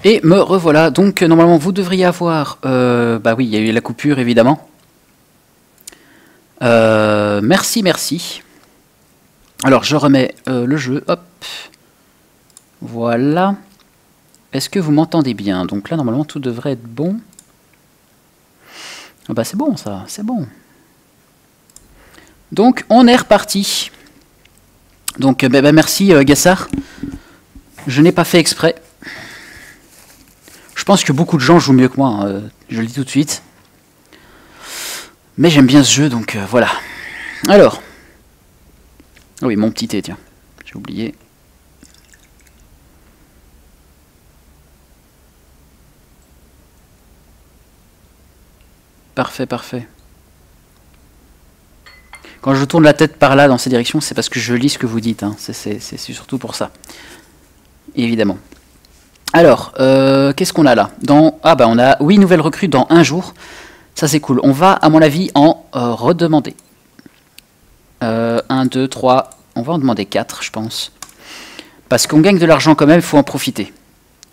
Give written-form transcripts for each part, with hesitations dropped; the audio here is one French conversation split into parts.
Et me revoilà. Donc normalement vous devriez avoir... bah oui, il y a eu la coupure évidemment. Merci, merci. Alors je remets le jeu. Hop. Voilà. Est-ce que vous m'entendez bien? Donc là normalement tout devrait être bon. Ah bah c'est bon ça, c'est bon. Donc on est reparti. Donc merci Gassard. Je n'ai pas fait exprès. Je pense que beaucoup de gens jouent mieux que moi, hein, je le dis tout de suite. Mais j'aime bien ce jeu, donc voilà. Alors. Ah oui, mon petit thé, tiens. J'ai oublié. Parfait, parfait. Quand je tourne la tête par là, dans ces directions, c'est parce que je lis ce que vous dites. Hein. C'est surtout pour ça. Évidemment. Alors, qu'est-ce qu'on a là? Ah bah on a 8 nouvelles recrues dans 1 jour. Ça c'est cool. On va, à mon avis, en redemander. 1, 2, 3. On va en demander 4, je pense. Parce qu'on gagne de l'argent quand même, il faut en profiter.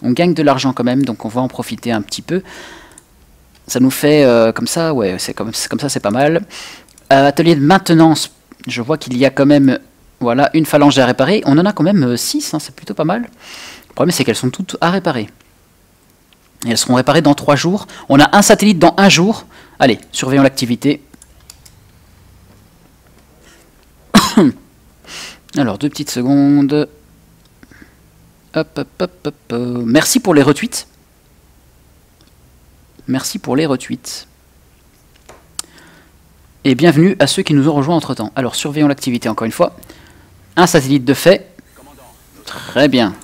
On gagne de l'argent quand même, donc on va en profiter un petit peu. Ça nous fait comme ça, ouais, c'est comme ça, c'est pas mal. Atelier de maintenance, je vois qu'il y a quand même, voilà, une phalange à réparer. On en a quand même 6, hein, c'est plutôt pas mal. Le problème, c'est qu'elles sont toutes à réparer. Et elles seront réparées dans 3 jours. On a un satellite dans 1 jour. Allez, surveillons l'activité. Alors, 2 petites secondes. Hop, hop, hop, hop. Merci pour les retweets. Merci pour les retweets. Et bienvenue à ceux qui nous ont rejoints entre-temps. Alors, surveillons l'activité encore une fois. Un satellite de fait. Très bien.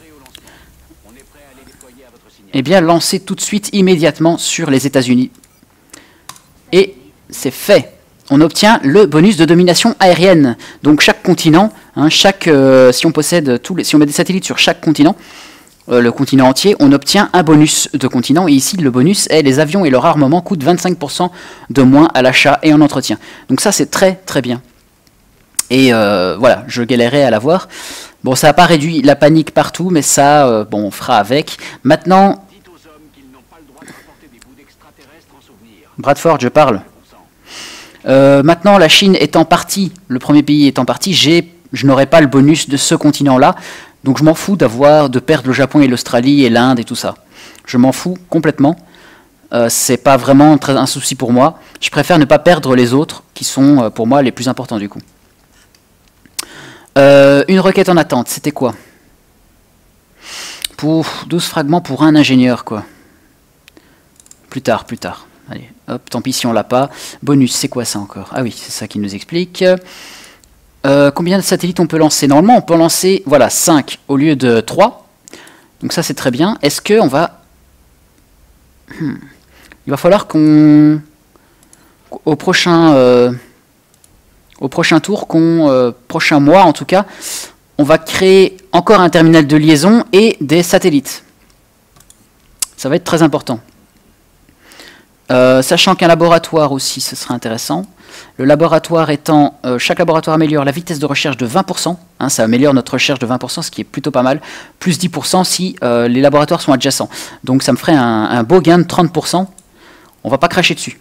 Eh bien, lancez tout de suite, immédiatement, sur les États-Unis. Et c'est fait. On obtient le bonus de domination aérienne. Donc, chaque continent, hein, si on possède si on met des satellites sur chaque continent, le continent entier, on obtient un bonus de continent. Et ici, le bonus est les avions et leur armement coûtent 25% de moins à l'achat et en entretien. Donc ça, c'est très très bien. Et voilà, je galérais à l'avoir. Bon, ça n'a pas réduit la panique partout, mais ça, bon, on fera avec. Maintenant... Bradford, je parle. Maintenant, la Chine étant partie, le premier pays étant parti, je n'aurai pas le bonus de ce continent-là. Donc je m'en fous de perdre le Japon et l'Australie et l'Inde et tout ça. Je m'en fous complètement. C'est pas vraiment un souci pour moi. Je préfère ne pas perdre les autres, qui sont pour moi les plus importants du coup. Une requête en attente, c'était quoi? Pour 12 fragments pour un ingénieur, quoi. Plus tard, plus tard. Allez, hop, tant pis si on l'a pas. Bonus, c'est quoi ça encore? Ah oui, c'est ça qui nous explique. Combien de satellites on peut lancer? Normalement, on peut en lancer, voilà, 5 au lieu de 3. Donc ça, c'est très bien. Est-ce qu'on va... Il va falloir qu'on... Au prochain tour, prochain mois en tout cas, on va créer encore un terminal de liaison et des satellites. Ça va être très important. Sachant qu'un laboratoire aussi, ce sera intéressant. Le laboratoire étant, chaque laboratoire améliore la vitesse de recherche de 20%, hein, ça améliore notre recherche de 20%, ce qui est plutôt pas mal, plus 10% si les laboratoires sont adjacents. Donc ça me ferait un beau gain de 30%, on va pas cracher dessus.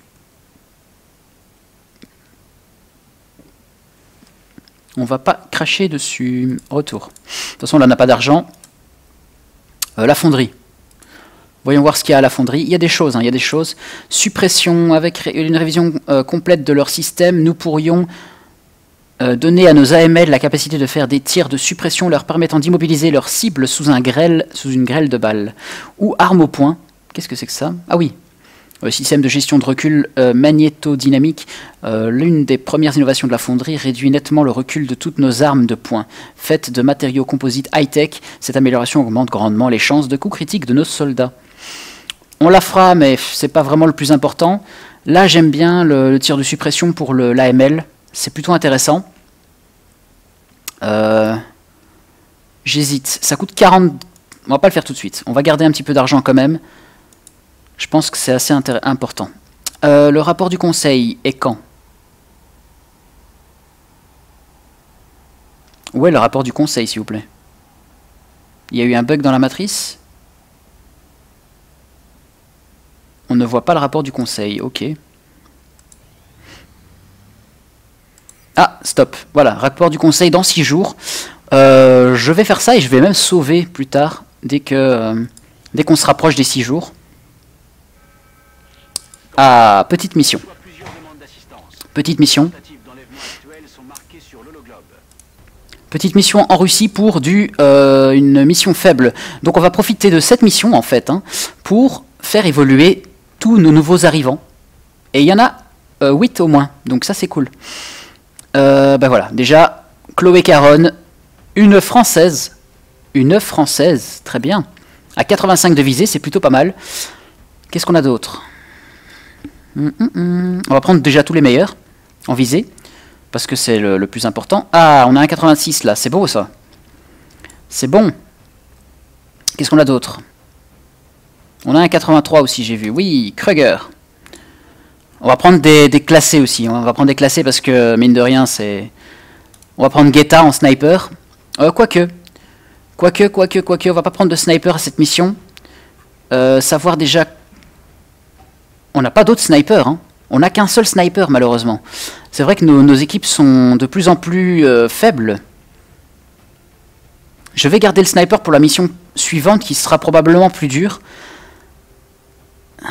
On va pas cracher dessus. Retour. De toute façon, là, on n'a pas d'argent. La fonderie. Voyons voir ce qu'il y a à la fonderie. Il y a des choses, hein, il y a des choses. Suppression, avec une révision complète de leur système, nous pourrions donner à nos AML la capacité de faire des tirs de suppression leur permettant d'immobiliser leur cible sous une grêle de balles. Ou arme au poing. Qu'est-ce que c'est que ça? Ah oui. Système de gestion de recul magnétodynamique. L'une des premières innovations de la fonderie réduit nettement le recul de toutes nos armes de poing. Faites de matériaux composites high-tech, cette amélioration augmente grandement les chances de coups critiques de nos soldats. On la fera, mais c'est pas vraiment le plus important. Là, j'aime bien le tir de suppression pour l'AML. C'est plutôt intéressant. J'hésite. Ça coûte 40... On va pas le faire tout de suite. On va garder un petit peu d'argent quand même. Je pense que c'est assez important. Le rapport du conseil est quand? Où est le rapport du conseil, s'il vous plaît? Il y a eu un bug dans la matrice? ne voit pas le rapport du conseil. Ok. Ah, stop. Voilà, rapport du conseil dans 6 jours. Je vais faire ça et je vais même sauver plus tard, dès qu'on se rapproche des 6 jours. Ah, petite mission. Petite mission. Petite mission en Russie pour une mission faible. Donc on va profiter de cette mission en fait, hein, pour faire évoluer tous nos nouveaux arrivants. Et il y en a 8 au moins, donc ça c'est cool. Bah voilà, déjà, Chloé Caron, une française, très bien. À 85 de visée, c'est plutôt pas mal. Qu'est-ce qu'on a d'autre? On va prendre déjà tous les meilleurs en visée, parce que c'est le plus important. Ah, on a un 86 là, c'est beau ça. C'est bon. Qu'est-ce qu'on a d'autre? On a un 83 aussi, j'ai vu. Oui, Kruger. On va prendre des classés aussi. On va prendre des classés parce que, mine de rien, c'est... On va prendre Guetta en sniper. Quoique, on va pas prendre de sniper à cette mission. Savoir déjà... On n'a pas d'autres snipers, hein. On n'a qu'un seul sniper, malheureusement. C'est vrai que nos équipes sont de plus en plus faibles. Je vais garder le sniper pour la mission suivante, qui sera probablement plus dure.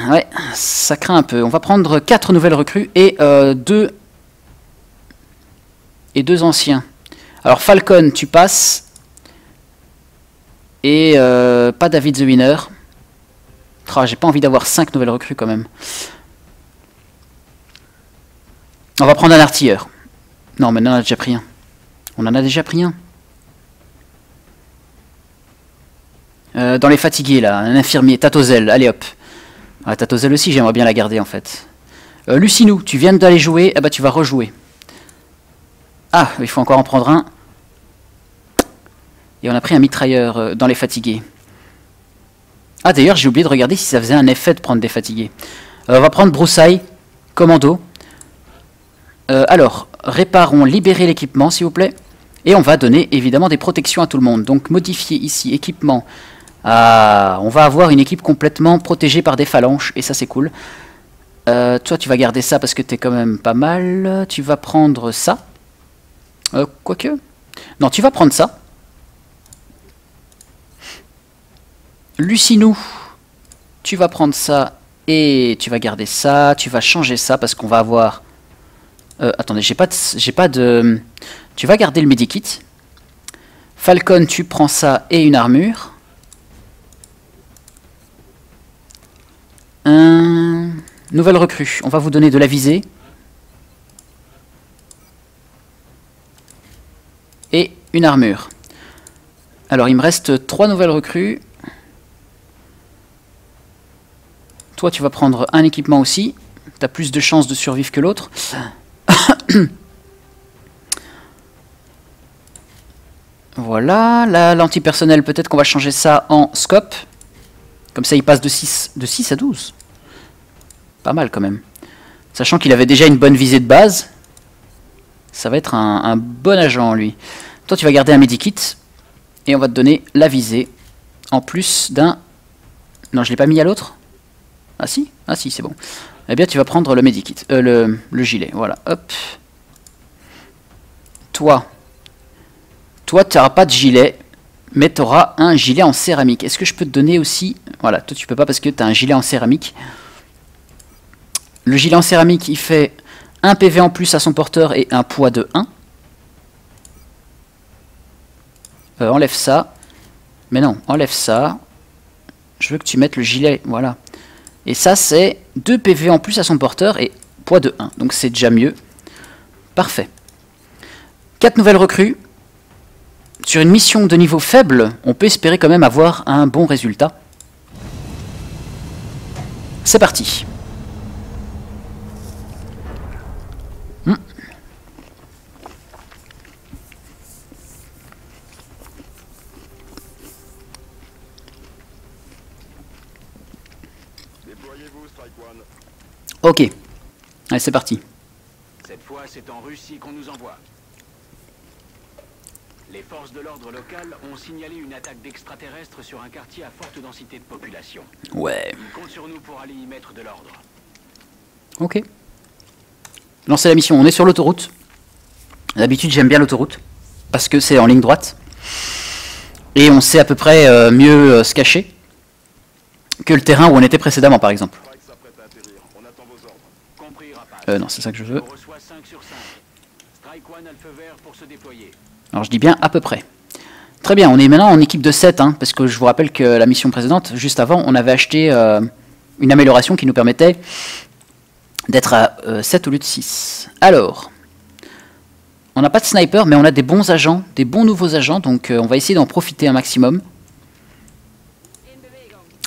Ouais, ça craint un peu. On va prendre 4 nouvelles recrues et 2 anciens. Alors Falcon, tu passes. Et pas David the Winner. Oh, j'ai pas envie d'avoir 5 nouvelles recrues quand même. On va prendre un artilleur. Non, maintenant on en a déjà pris un. On en a déjà pris un. Dans les fatigués là, un infirmier, Tatozel, allez hop. Ah, Tatozel aussi, j'aimerais bien la garder en fait. Lucinou, tu viens d'aller jouer, bah tu vas rejouer. Ah, il faut encore en prendre un. Et on a pris un mitrailleur dans les fatigués. Ah d'ailleurs, j'ai oublié de regarder si ça faisait un effet de prendre des fatigués. On va prendre Broussaille, commando. Alors, réparons, libérer l'équipement s'il vous plaît. Et on va donner évidemment des protections à tout le monde. Donc modifier ici, équipement. Ah, on va avoir une équipe complètement protégée par des phalanges. Et ça c'est cool. Toi tu vas garder ça parce que t'es quand même pas mal. Tu vas prendre ça. Quoique. Non, tu vas prendre ça. Lucinou, tu vas prendre ça et tu vas garder ça. Tu vas changer ça parce qu'on va avoir... attendez, j'ai pas de... Tu vas garder le medikit. Falcon, tu prends ça et une armure. Nouvelle recrue. On va vous donner de la visée. Et une armure. Alors, il me reste 3 nouvelles recrues. Toi, tu vas prendre un équipement aussi. Tu as plus de chances de survivre que l'autre. Voilà. Là, l'antipersonnel, peut-être qu'on va changer ça en scope. Comme ça, il passe de 6 à 12. Pas mal, quand même. Sachant qu'il avait déjà une bonne visée de base. Ça va être un bon agent, lui. Toi, tu vas garder un medikit. Et on va te donner la visée. En plus d'un... Non, je l'ai pas mis à l'autre. Ah si, c'est bon. Eh bien, tu vas prendre le medikit, le gilet. Voilà, hop. Toi, tu n'auras pas de gilet, mais tu auras un gilet en céramique. Est-ce que je peux te donner aussi... Voilà, toi, tu peux pas parce que tu as un gilet en céramique. Le gilet en céramique, il fait 1 PV en plus à son porteur et un poids de 1. Enlève ça. Mais non, enlève ça. Je veux que tu mettes le gilet, voilà. Et ça, c'est 2 PV en plus à son porteur et poids de 1. Donc c'est déjà mieux. Parfait. 4 nouvelles recrues. Sur une mission de niveau faible, on peut espérer quand même avoir un bon résultat. C'est parti. Ok. Allez, c'est parti. Cette fois, c'est en Russie qu'on nous envoie. Les forces de l'ordre local ont signalé une attaque d'extraterrestres sur un quartier à forte densité de population. Ouais. Ils comptent sur nous pour aller y mettre de l'ordre. Ok. Lancer la mission. On est sur l'autoroute. D'habitude, j'aime bien l'autoroute. Parce que c'est en ligne droite. Et on sait à peu près mieux se cacher que le terrain où on était précédemment, par exemple. Non, c'est ça que je veux. Alors je dis bien à peu près. Très bien, on est maintenant en équipe de 7, hein, parce que je vous rappelle que la mission précédente, juste avant, on avait acheté une amélioration qui nous permettait d'être à 7 au lieu de 6. Alors, on n'a pas de sniper, mais on a des bons agents, des bons nouveaux agents, donc on va essayer d'en profiter un maximum.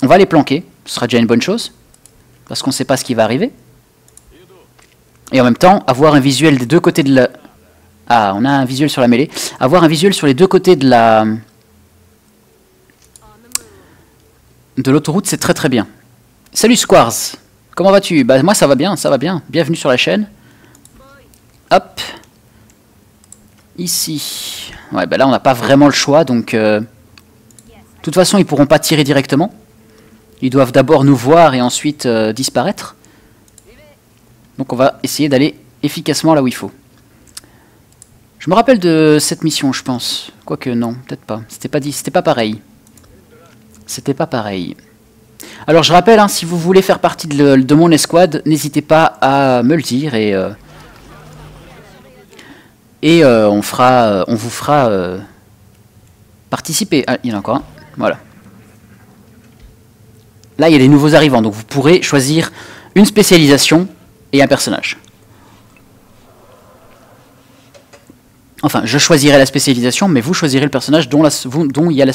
On va les planquer, ce sera déjà une bonne chose, parce qu'on ne sait pas ce qui va arriver. Et en même temps, avoir un visuel des deux côtés de la... Ah, on a un visuel sur la mêlée. Avoir un visuel sur les deux côtés de la... de l'autoroute, c'est très très bien. Salut Squars, comment vas-tu? Bah moi ça va bien, ça va bien. Bienvenue sur la chaîne. Hop. Ici. Ouais, bah là on n'a pas vraiment le choix, donc... de toute façon, ils pourront pas tirer directement. Ils doivent d'abord nous voir et ensuite disparaître. Donc on va essayer d'aller efficacement là où il faut. Je me rappelle de cette mission, je pense. Quoique non, peut-être pas. C'était pas pareil. C'était pas pareil. Alors je rappelle, hein, si vous voulez faire partie de mon escouade, n'hésitez pas à me le dire et on vous fera participer. Ah, il y en a encore un. Voilà. Là, il y a des nouveaux arrivants, donc vous pourrez choisir une spécialisation et un personnage. Enfin, je choisirai la spécialisation, mais vous choisirez le personnage dont il y a la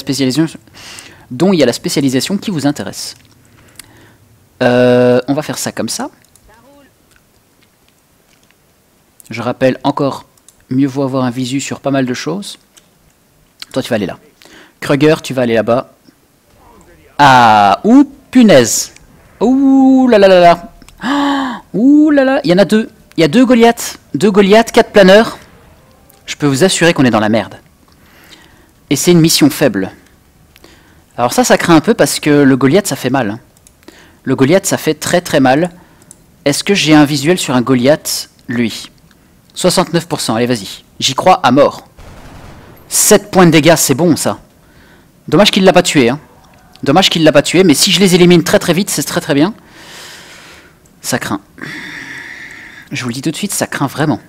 spécialisation qui vous intéresse. On va faire ça comme ça. Je rappelle encore, mieux vaut avoir un visu sur pas mal de choses. Toi, tu vas aller là. Kruger, tu vas aller là-bas. Ah, ouh, punaise. Ouh là là là là. Ouh là là, il y en a deux. Il y a deux Goliaths. 4 planeurs. Je peux vous assurer qu'on est dans la merde. Et c'est une mission faible. Alors ça craint un peu parce que le Goliath, ça fait mal. Hein. Le Goliath, ça fait très très mal. Est-ce que j'ai un visuel sur un Goliath? Lui. 69%, allez vas-y. J'y crois à mort. 7 points de dégâts, c'est bon ça. Dommage qu'il ne l'a pas tué. Hein. Dommage qu'il ne l'a pas tué, mais si je les élimine très très vite, c'est très très bien. Ça craint. Je vous le dis tout de suite, ça craint vraiment.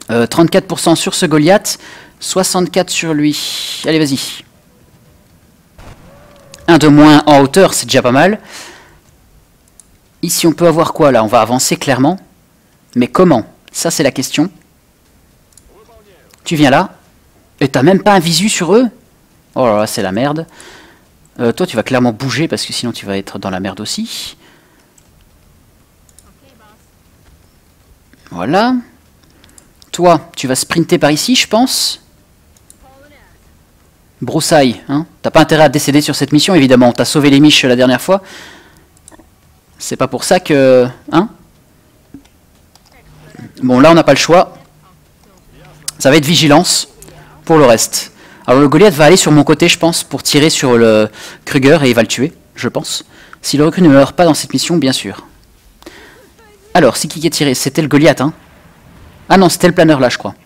34% sur ce Goliath, 64 sur lui. Allez, vas-y. Un de moins en hauteur, c'est déjà pas mal. Ici, on peut avoir quoi, là? On va avancer clairement. Mais comment? Ça, c'est la question. Tu viens là, et t'as même pas un visu sur eux? Oh là là, c'est la merde. Toi, tu vas clairement bouger, parce que sinon, tu vas être dans la merde aussi. Voilà. Toi, tu vas sprinter par ici, je pense. Broussaille, hein. T'as pas intérêt à décéder sur cette mission, évidemment. T'as sauvé les miches la dernière fois. C'est pas pour ça que... Hein? Bon, là, on n'a pas le choix. Ça va être vigilance pour le reste. Alors, le Goliath va aller sur mon côté, je pense, pour tirer sur le Kruger, et il va le tuer, je pense. Si le recrue ne meurt pas dans cette mission, bien sûr. Alors, c'est qui a tiré? C'était le Goliath, hein. Ah non, c'était le planeur là, je crois.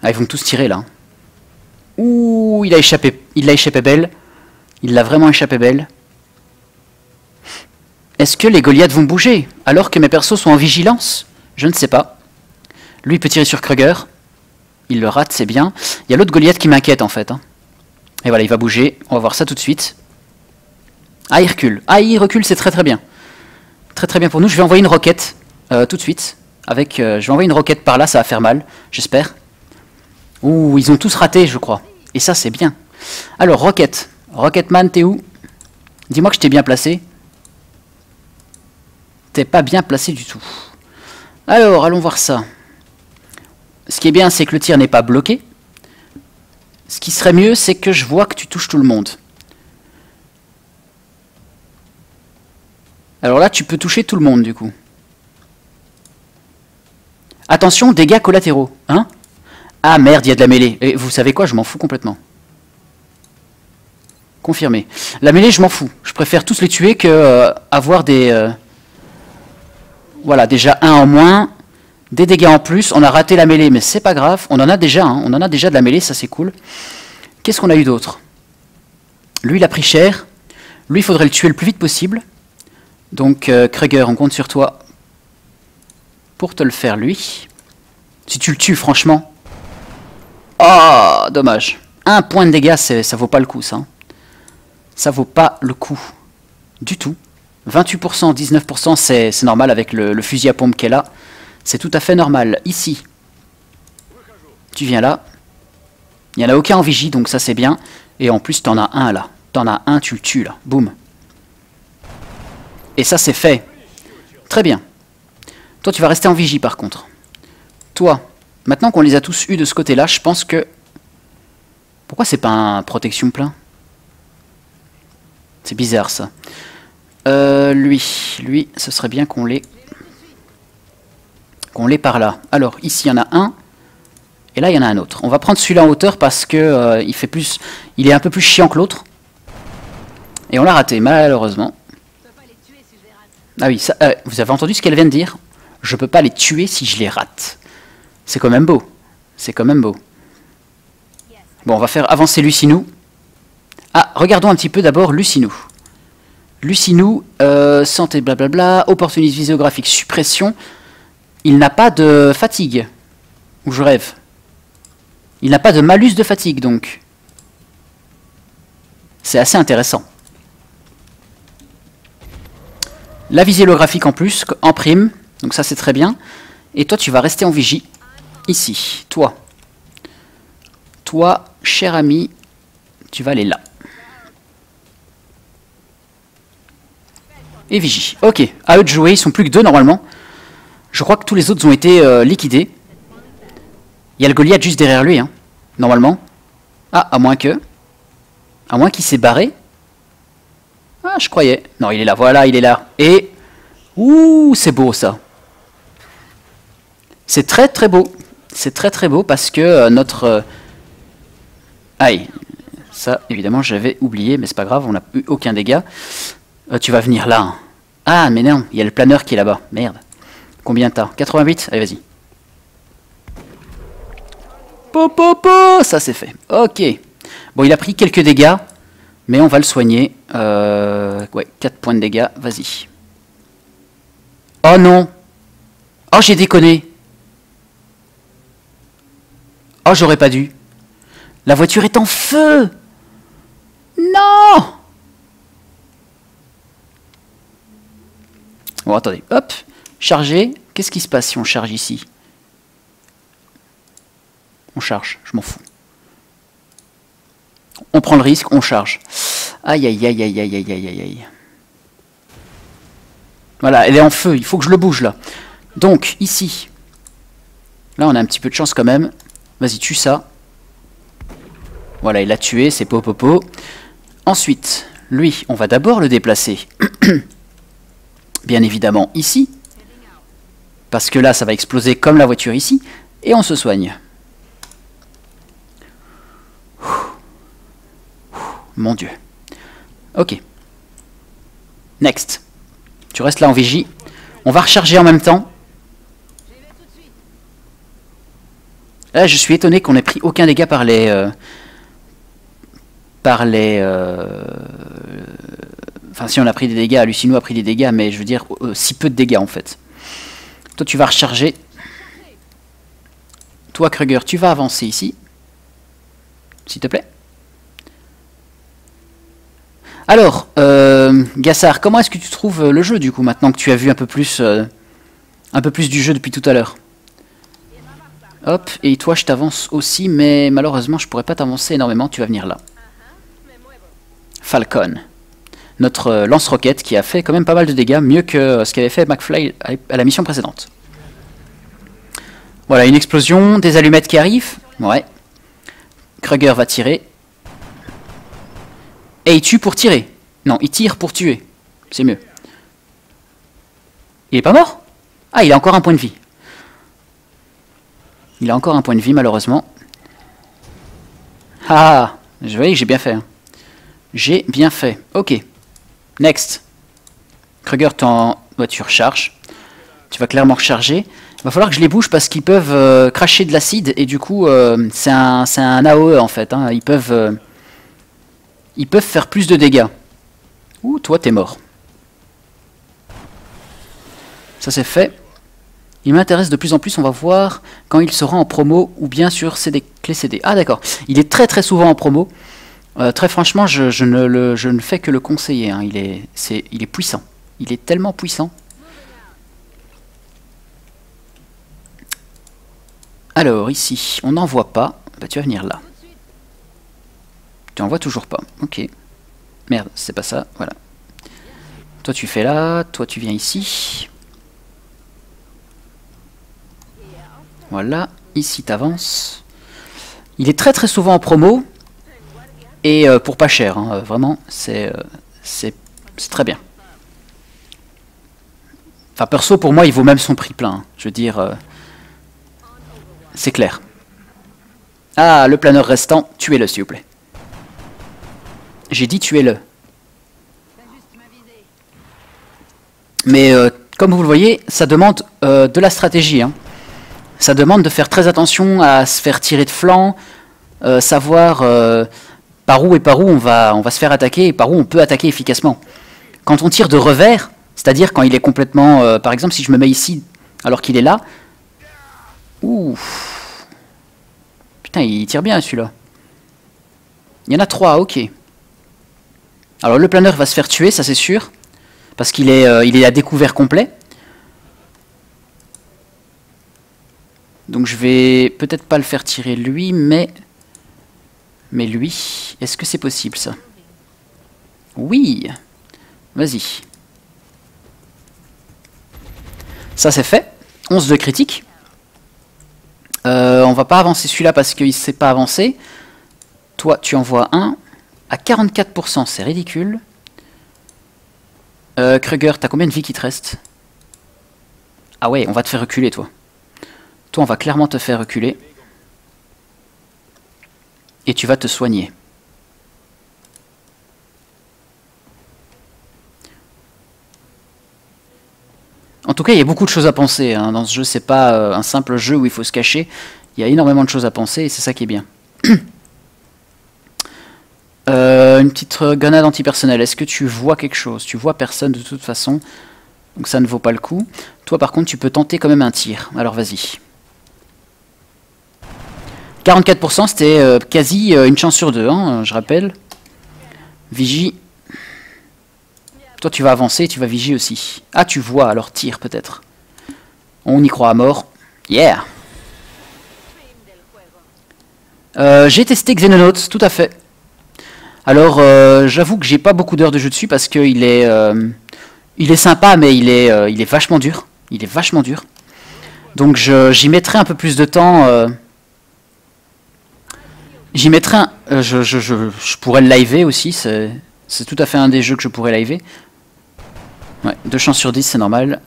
Ah, ils vont tous tirer là. Ouh, il l'a échappé belle. Il l'a vraiment échappé belle. Est-ce que les Goliaths vont bouger alors que mes persos sont en vigilance? Je ne sais pas. Lui, il peut tirer sur Kruger. Il le rate, c'est bien. Il y a l'autre Goliath qui m'inquiète en fait. Hein. Et voilà, il va bouger. On va voir ça tout de suite. Ah, il recule. Ah, il recule, c'est très très bien. Très très bien pour nous. Je vais envoyer une roquette tout de suite. Je vais envoyer une roquette par là, ça va faire mal, j'espère. Ouh, ils ont tous raté, je crois. Et ça, c'est bien. Alors, roquette. Rocketman, t'es où? Dis-moi que je t'ai bien placé. T'es pas bien placé du tout. Alors, allons voir ça. Ce qui est bien, c'est que le tir n'est pas bloqué. Ce qui serait mieux, c'est que je vois que tu touches tout le monde. Alors là, tu peux toucher tout le monde, du coup. Attention, dégâts collatéraux. Hein? Ah merde, il y a de la mêlée. Et vous savez quoi, je m'en fous complètement. Confirmé. La mêlée, je m'en fous. Je préfère tous les tuer que avoir des... Voilà, déjà un en moins. Des dégâts en plus. On a raté la mêlée, mais c'est pas grave. On en a déjà, hein. On en a déjà de la mêlée, ça c'est cool. Qu'est-ce qu'on a eu d'autre? Lui, il a pris cher. Lui, il faudrait le tuer le plus vite possible. Donc, Krieger, on compte sur toi pour te le faire, lui. Si tu le tues, franchement. Oh, dommage. 1 point de dégâts, ça vaut pas le coup, ça. Ça vaut pas le coup. Du tout. 28%, 19%, c'est normal avec le fusil à pompe qu'elle a. C'est tout à fait normal. Ici, tu viens là. Il n'y en a aucun en vigie, donc ça c'est bien. Et en plus, t'en as un là. T'en as un, tu le tues là. Boum. Et ça c'est fait. Très bien. Toi, tu vas rester en vigie par contre. Toi, maintenant qu'on les a tous eus de ce côté-là, je pense que... Pourquoi c'est pas un protection plein? C'est bizarre ça. Lui, ce serait bien qu'on l'ait par là. Alors, ici, il y en a un. Et là, il y en a un autre. On va prendre celui-là en hauteur parce que il est un peu plus chiant que l'autre. Et on l'a raté, malheureusement. Ah oui, ça, vous avez entendu ce qu'elle vient de dire? Je peux pas les tuer si je les rate. C'est quand même beau. C'est quand même beau. Bon, on va faire avancer Lucinou. Ah, regardons un petit peu d'abord Lucinou. Lucinou, santé, blablabla, opportunisme visiographique, suppression. Il n'a pas de fatigue. Ou je rêve. Il n'a pas de malus de fatigue, donc. C'est assez intéressant. La visée holographique en plus, en prime. Donc ça, c'est très bien. Et toi, tu vas rester en vigie. Ici. Toi. Toi, cher ami, tu vas aller là. Et vigie. Ok. À eux de jouer. Ils sont plus que 2 normalement. Je crois que tous les autres ont été liquidés. Il y a le Goliath juste derrière lui, hein, normalement. Ah, à moins que... À moins qu'il s'est barré. Ah, je croyais. Non, il est là, voilà, il est là. Et... Ouh, c'est beau, ça. C'est très, très beau. C'est très, très beau parce que notre... Aïe. Ça, évidemment, j'avais oublié, mais c'est pas grave, on n'a eu aucun dégât. Tu vas venir là. Hein. Ah, mais non, il y a le planeur qui est là-bas. Merde. Combien t'as? 88? Allez, vas-y. Popopo, ça c'est fait. Ok. Bon, il a pris quelques dégâts, mais on va le soigner. Ouais, 4 points de dégâts, vas-y. Oh non. Oh, j'ai déconné. Oh, j'aurais pas dû. La voiture est en feu. Non. Bon, attendez. Hop. Charger. Qu'est-ce qui se passe si on charge ici? On charge, je m'en fous. On prend le risque, on charge. Aïe, aïe, aïe, aïe, aïe, aïe, aïe, aïe. Voilà, elle est en feu, il faut que je le bouge là. Donc, ici. Là, on a un petit peu de chance quand même. Vas-y, tue ça. Voilà, il l'a tué, c'est popopo. Ensuite, lui, on va d'abord le déplacer. Bien évidemment, ici. Parce que là, ça va exploser comme la voiture ici. Et on se soigne. Mon Dieu. Ok. Next. Tu restes là en vigie. On va recharger en même temps. Là, je suis étonné qu'on ait pris aucun dégât par les... Enfin, si on a pris des dégâts, Lucinou a pris des dégâts, mais je veux dire, si peu de dégâts en fait. Toi, tu vas recharger. Toi, Krieger, tu vas avancer ici. S'il te plaît. Alors, Gassard, comment est-ce que tu trouves le jeu du coup maintenant que tu as vu un peu plus du jeu depuis tout à l'heure? Hop, et toi je t'avance aussi, mais malheureusement je pourrais pas t'avancer énormément, tu vas venir là. Falcon, notre lance-roquette qui a fait quand même pas mal de dégâts, mieux que ce qu'avait fait McFly à la mission précédente. Voilà, une explosion, des allumettes qui arrivent, ouais. Krieger va tirer. Et il tue pour tirer. Non, il tire pour tuer. C'est mieux. Il est pas mort? Ah, il a encore un point de vie. Il a encore un point de vie, malheureusement. Ah, je voyais que j'ai bien fait. Hein. J'ai bien fait. Ok. Next. Kruger, tu recharges. Tu vas clairement recharger. Il va falloir que je les bouge parce qu'ils peuvent cracher de l'acide et du coup c'est un AOE en fait. Hein. Ils peuvent faire plus de dégâts. Ouh, toi t'es mort. Ça c'est fait. Il m'intéresse de plus en plus, on va voir quand il sera en promo ou bien sur CD, clé CD. Ah d'accord, il est très souvent en promo. Très franchement, je ne fais que le conseiller. Hein. Il est puissant. Il est tellement puissant. Alors ici, on n'en voit pas. Bah, tu vas venir là. Tu en vois toujours pas. Ok. Merde, c'est pas ça. Voilà. Toi tu fais là. Toi tu viens ici. Voilà. Ici t'avances. Il est très souvent en promo. Et pour pas cher. Hein. Vraiment, c'est très bien. Enfin perso pour moi il vaut même son prix plein. Hein. Je veux dire... c'est clair. Ah, le planeur restant, tuez-le s'il vous plaît. J'ai dit tuez-le. Mais comme vous le voyez, ça demande de la stratégie. Hein. Ça demande de faire très attention à se faire tirer de flanc, savoir par où on va se faire attaquer et par où on peut attaquer efficacement. Quand on tire de revers, c'est-à-dire quand il est complètement... par exemple, si je me mets ici alors qu'il est là... Ouh. Putain, il tire bien celui-là. Il y en a 3, ok. Alors le planeur va se faire tuer, ça c'est sûr. Parce qu'il est à découvert complet. Donc je vais peut-être pas le faire tirer lui, mais lui, est-ce que c'est possible ça? Oui. Vas-y. Ça c'est fait. 11 de critique. On va pas avancer celui-là parce qu'il ne sait pas avancer. Toi, tu envoies un. À 44%, c'est ridicule. Kruger, t'as combien de vie qui te reste? Ah ouais, on va te faire reculer, toi. Toi, on va clairement te faire reculer. Et tu vas te soigner. En tout cas, il y a beaucoup de choses à penser. Hein. Dans ce jeu, c'est pas un simple jeu où il faut se cacher. Il y a énormément de choses à penser et c'est ça qui est bien. Une petite grenade antipersonnelle. Est-ce que tu vois quelque chose? Tu vois personne de toute façon. Donc ça ne vaut pas le coup. Toi, par contre, tu peux tenter quand même un tir. Alors, vas-y. 44%, c'était quasi une chance sur deux, hein, je rappelle. Vigie. Toi, tu vas avancer et tu vas vigier aussi. Ah, tu vois, alors tire peut-être. On y croit à mort. Yeah. J'ai testé Xenonauts, tout à fait. Alors, j'avoue que j'ai pas beaucoup d'heures de jeu dessus parce qu'il est sympa, mais il est vachement dur. Il est vachement dur. Donc, j'y mettrai un peu plus de temps. J'y mettrai je pourrais le liver aussi. C'est tout à fait un des jeux que je pourrais liver. Ouais, 2 chances sur 10, c'est normal.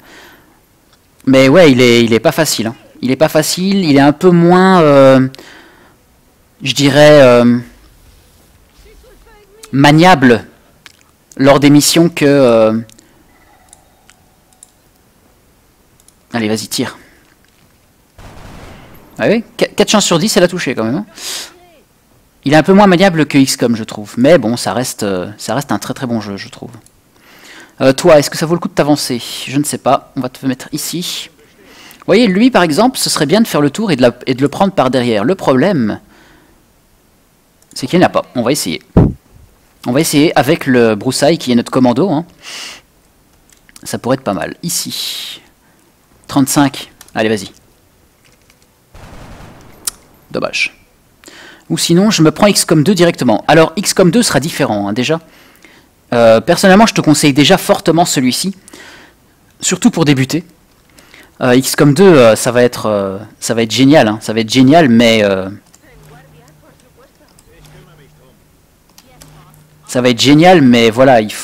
Mais ouais, il est pas facile. Hein. Il est pas facile, il est un peu moins, je dirais, maniable lors des missions que... Allez, vas-y, tire. Ah oui, 4 chances sur 10, elle a touché quand même. Hein. Il est un peu moins maniable que XCOM, je trouve. Mais bon, ça reste un très bon jeu, je trouve. Toi, est-ce que ça vaut le coup de t'avancer? Je ne sais pas. On va te mettre ici. Vous voyez, lui, par exemple, ce serait bien de faire le tour et de le prendre par derrière. Le problème, c'est qu'il n'y en a pas. On va essayer. On va essayer avec le broussaille qui est notre commando. Hein. Ça pourrait être pas mal. Ici. 35. Allez, vas-y. Dommage. Ou sinon, je me prends XCOM 2 directement. Alors, XCOM 2 sera différent, hein, déjà. Personnellement, je te conseille déjà fortement celui-ci. Surtout pour débuter. XCOM 2, ça va être génial. Hein. Ça va être génial, mais... ça va être génial, mais voilà, je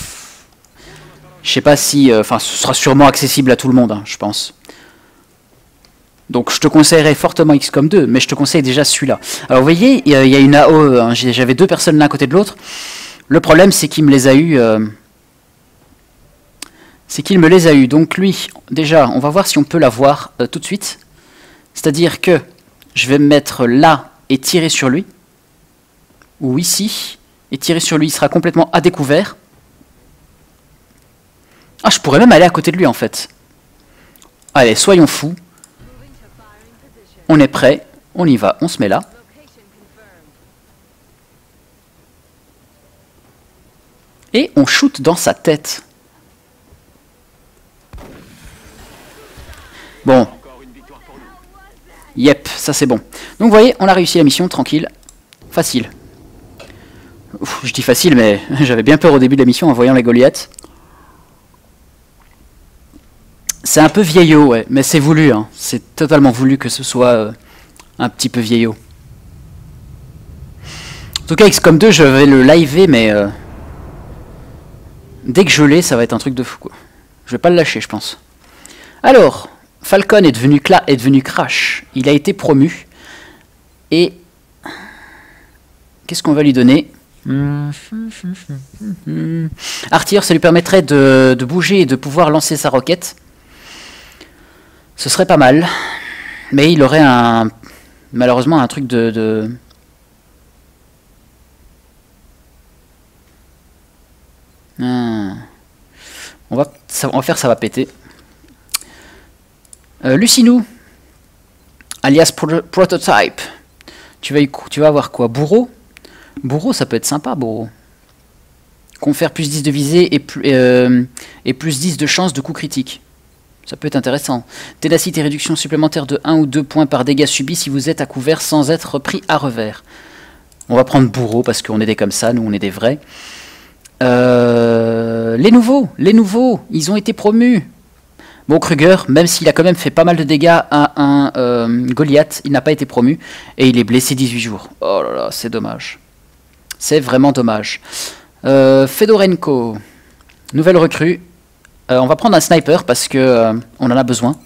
sais pas si... Enfin, ce sera sûrement accessible à tout le monde, hein, je pense. Donc je te conseillerais fortement XCOM 2, mais je te conseille déjà celui-là. Alors vous voyez, il y a une AO, hein, j'avais deux personnes l'un à côté de l'autre. Le problème c'est qu'il me les a eu. Donc lui, déjà, on va voir si on peut l'avoir tout de suite. C'est-à-dire que je vais me mettre là et tirer sur lui. Ou ici. Et tirer sur lui, il sera complètement à découvert. Ah, je pourrais même aller à côté de lui en fait. Allez, soyons fous. On est prêt, on y va, on se met là. Et on shoot dans sa tête. Bon. Yep, ça c'est bon. Donc vous voyez, on a réussi la mission, tranquille. Facile. Ouf, je dis facile, mais j'avais bien peur au début de la mission en voyant les Goliaths. C'est un peu vieillot, ouais, mais c'est voulu, hein. C'est totalement voulu que ce soit un petit peu vieillot. En tout cas, XCOM 2, je vais le liver, mais dès que je l'ai, ça va être un truc de fou, quoi. Je vais pas le lâcher, je pense. Alors, Falcon est devenu Crash. Il a été promu. Et qu'est-ce qu'on va lui donner? Artilleur, ça lui permettrait de bouger et de pouvoir lancer sa roquette. Ce serait pas mal. Mais il aurait malheureusement un truc On va faire, ça va péter. Lucinou, alias Prototype. Tu vas avoir quoi? Bourreau? Bourreau, ça peut être sympa, Bourreau. Confère plus 10 de visée et plus 10 de chance de coup critique. Ça peut être intéressant. Ténacité, réduction supplémentaire de 1 ou 2 points par dégâts subis si vous êtes à couvert sans être pris à revers. On va prendre Bourreau parce qu'on est des comme ça, nous on est des vrais. Les nouveaux, ils ont été promus. Bon, Kruger, même s'il a quand même fait pas mal de dégâts à un Goliath, il n'a pas été promu. Et il est blessé 18 jours. Oh là là, c'est dommage. C'est vraiment dommage. Fedorenko, nouvelle recrue. On va prendre un sniper parce que on en a besoin.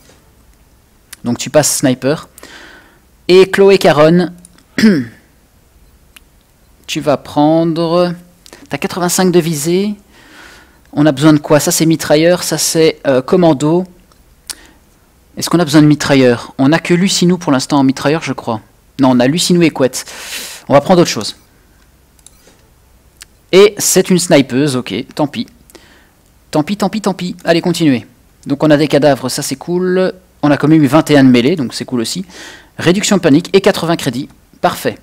Donc tu passes sniper. Et Chloé Caron, tu vas prendre... T'as 85 de visée. On a besoin de quoi? Ça c'est mitrailleur, ça c'est commando. Est-ce qu'on a besoin de mitrailleur? On n'a que Lucinou pour l'instant en mitrailleur, je crois. Non, on a Lucinou et Couette. On va prendre autre chose. Et c'est une snipeuse, ok, tant pis. Tant pis. Allez, continuez. Donc on a des cadavres, ça c'est cool. On a quand même eu 21 de mêlée, donc c'est cool aussi. Réduction de panique et 80 crédits. Parfait.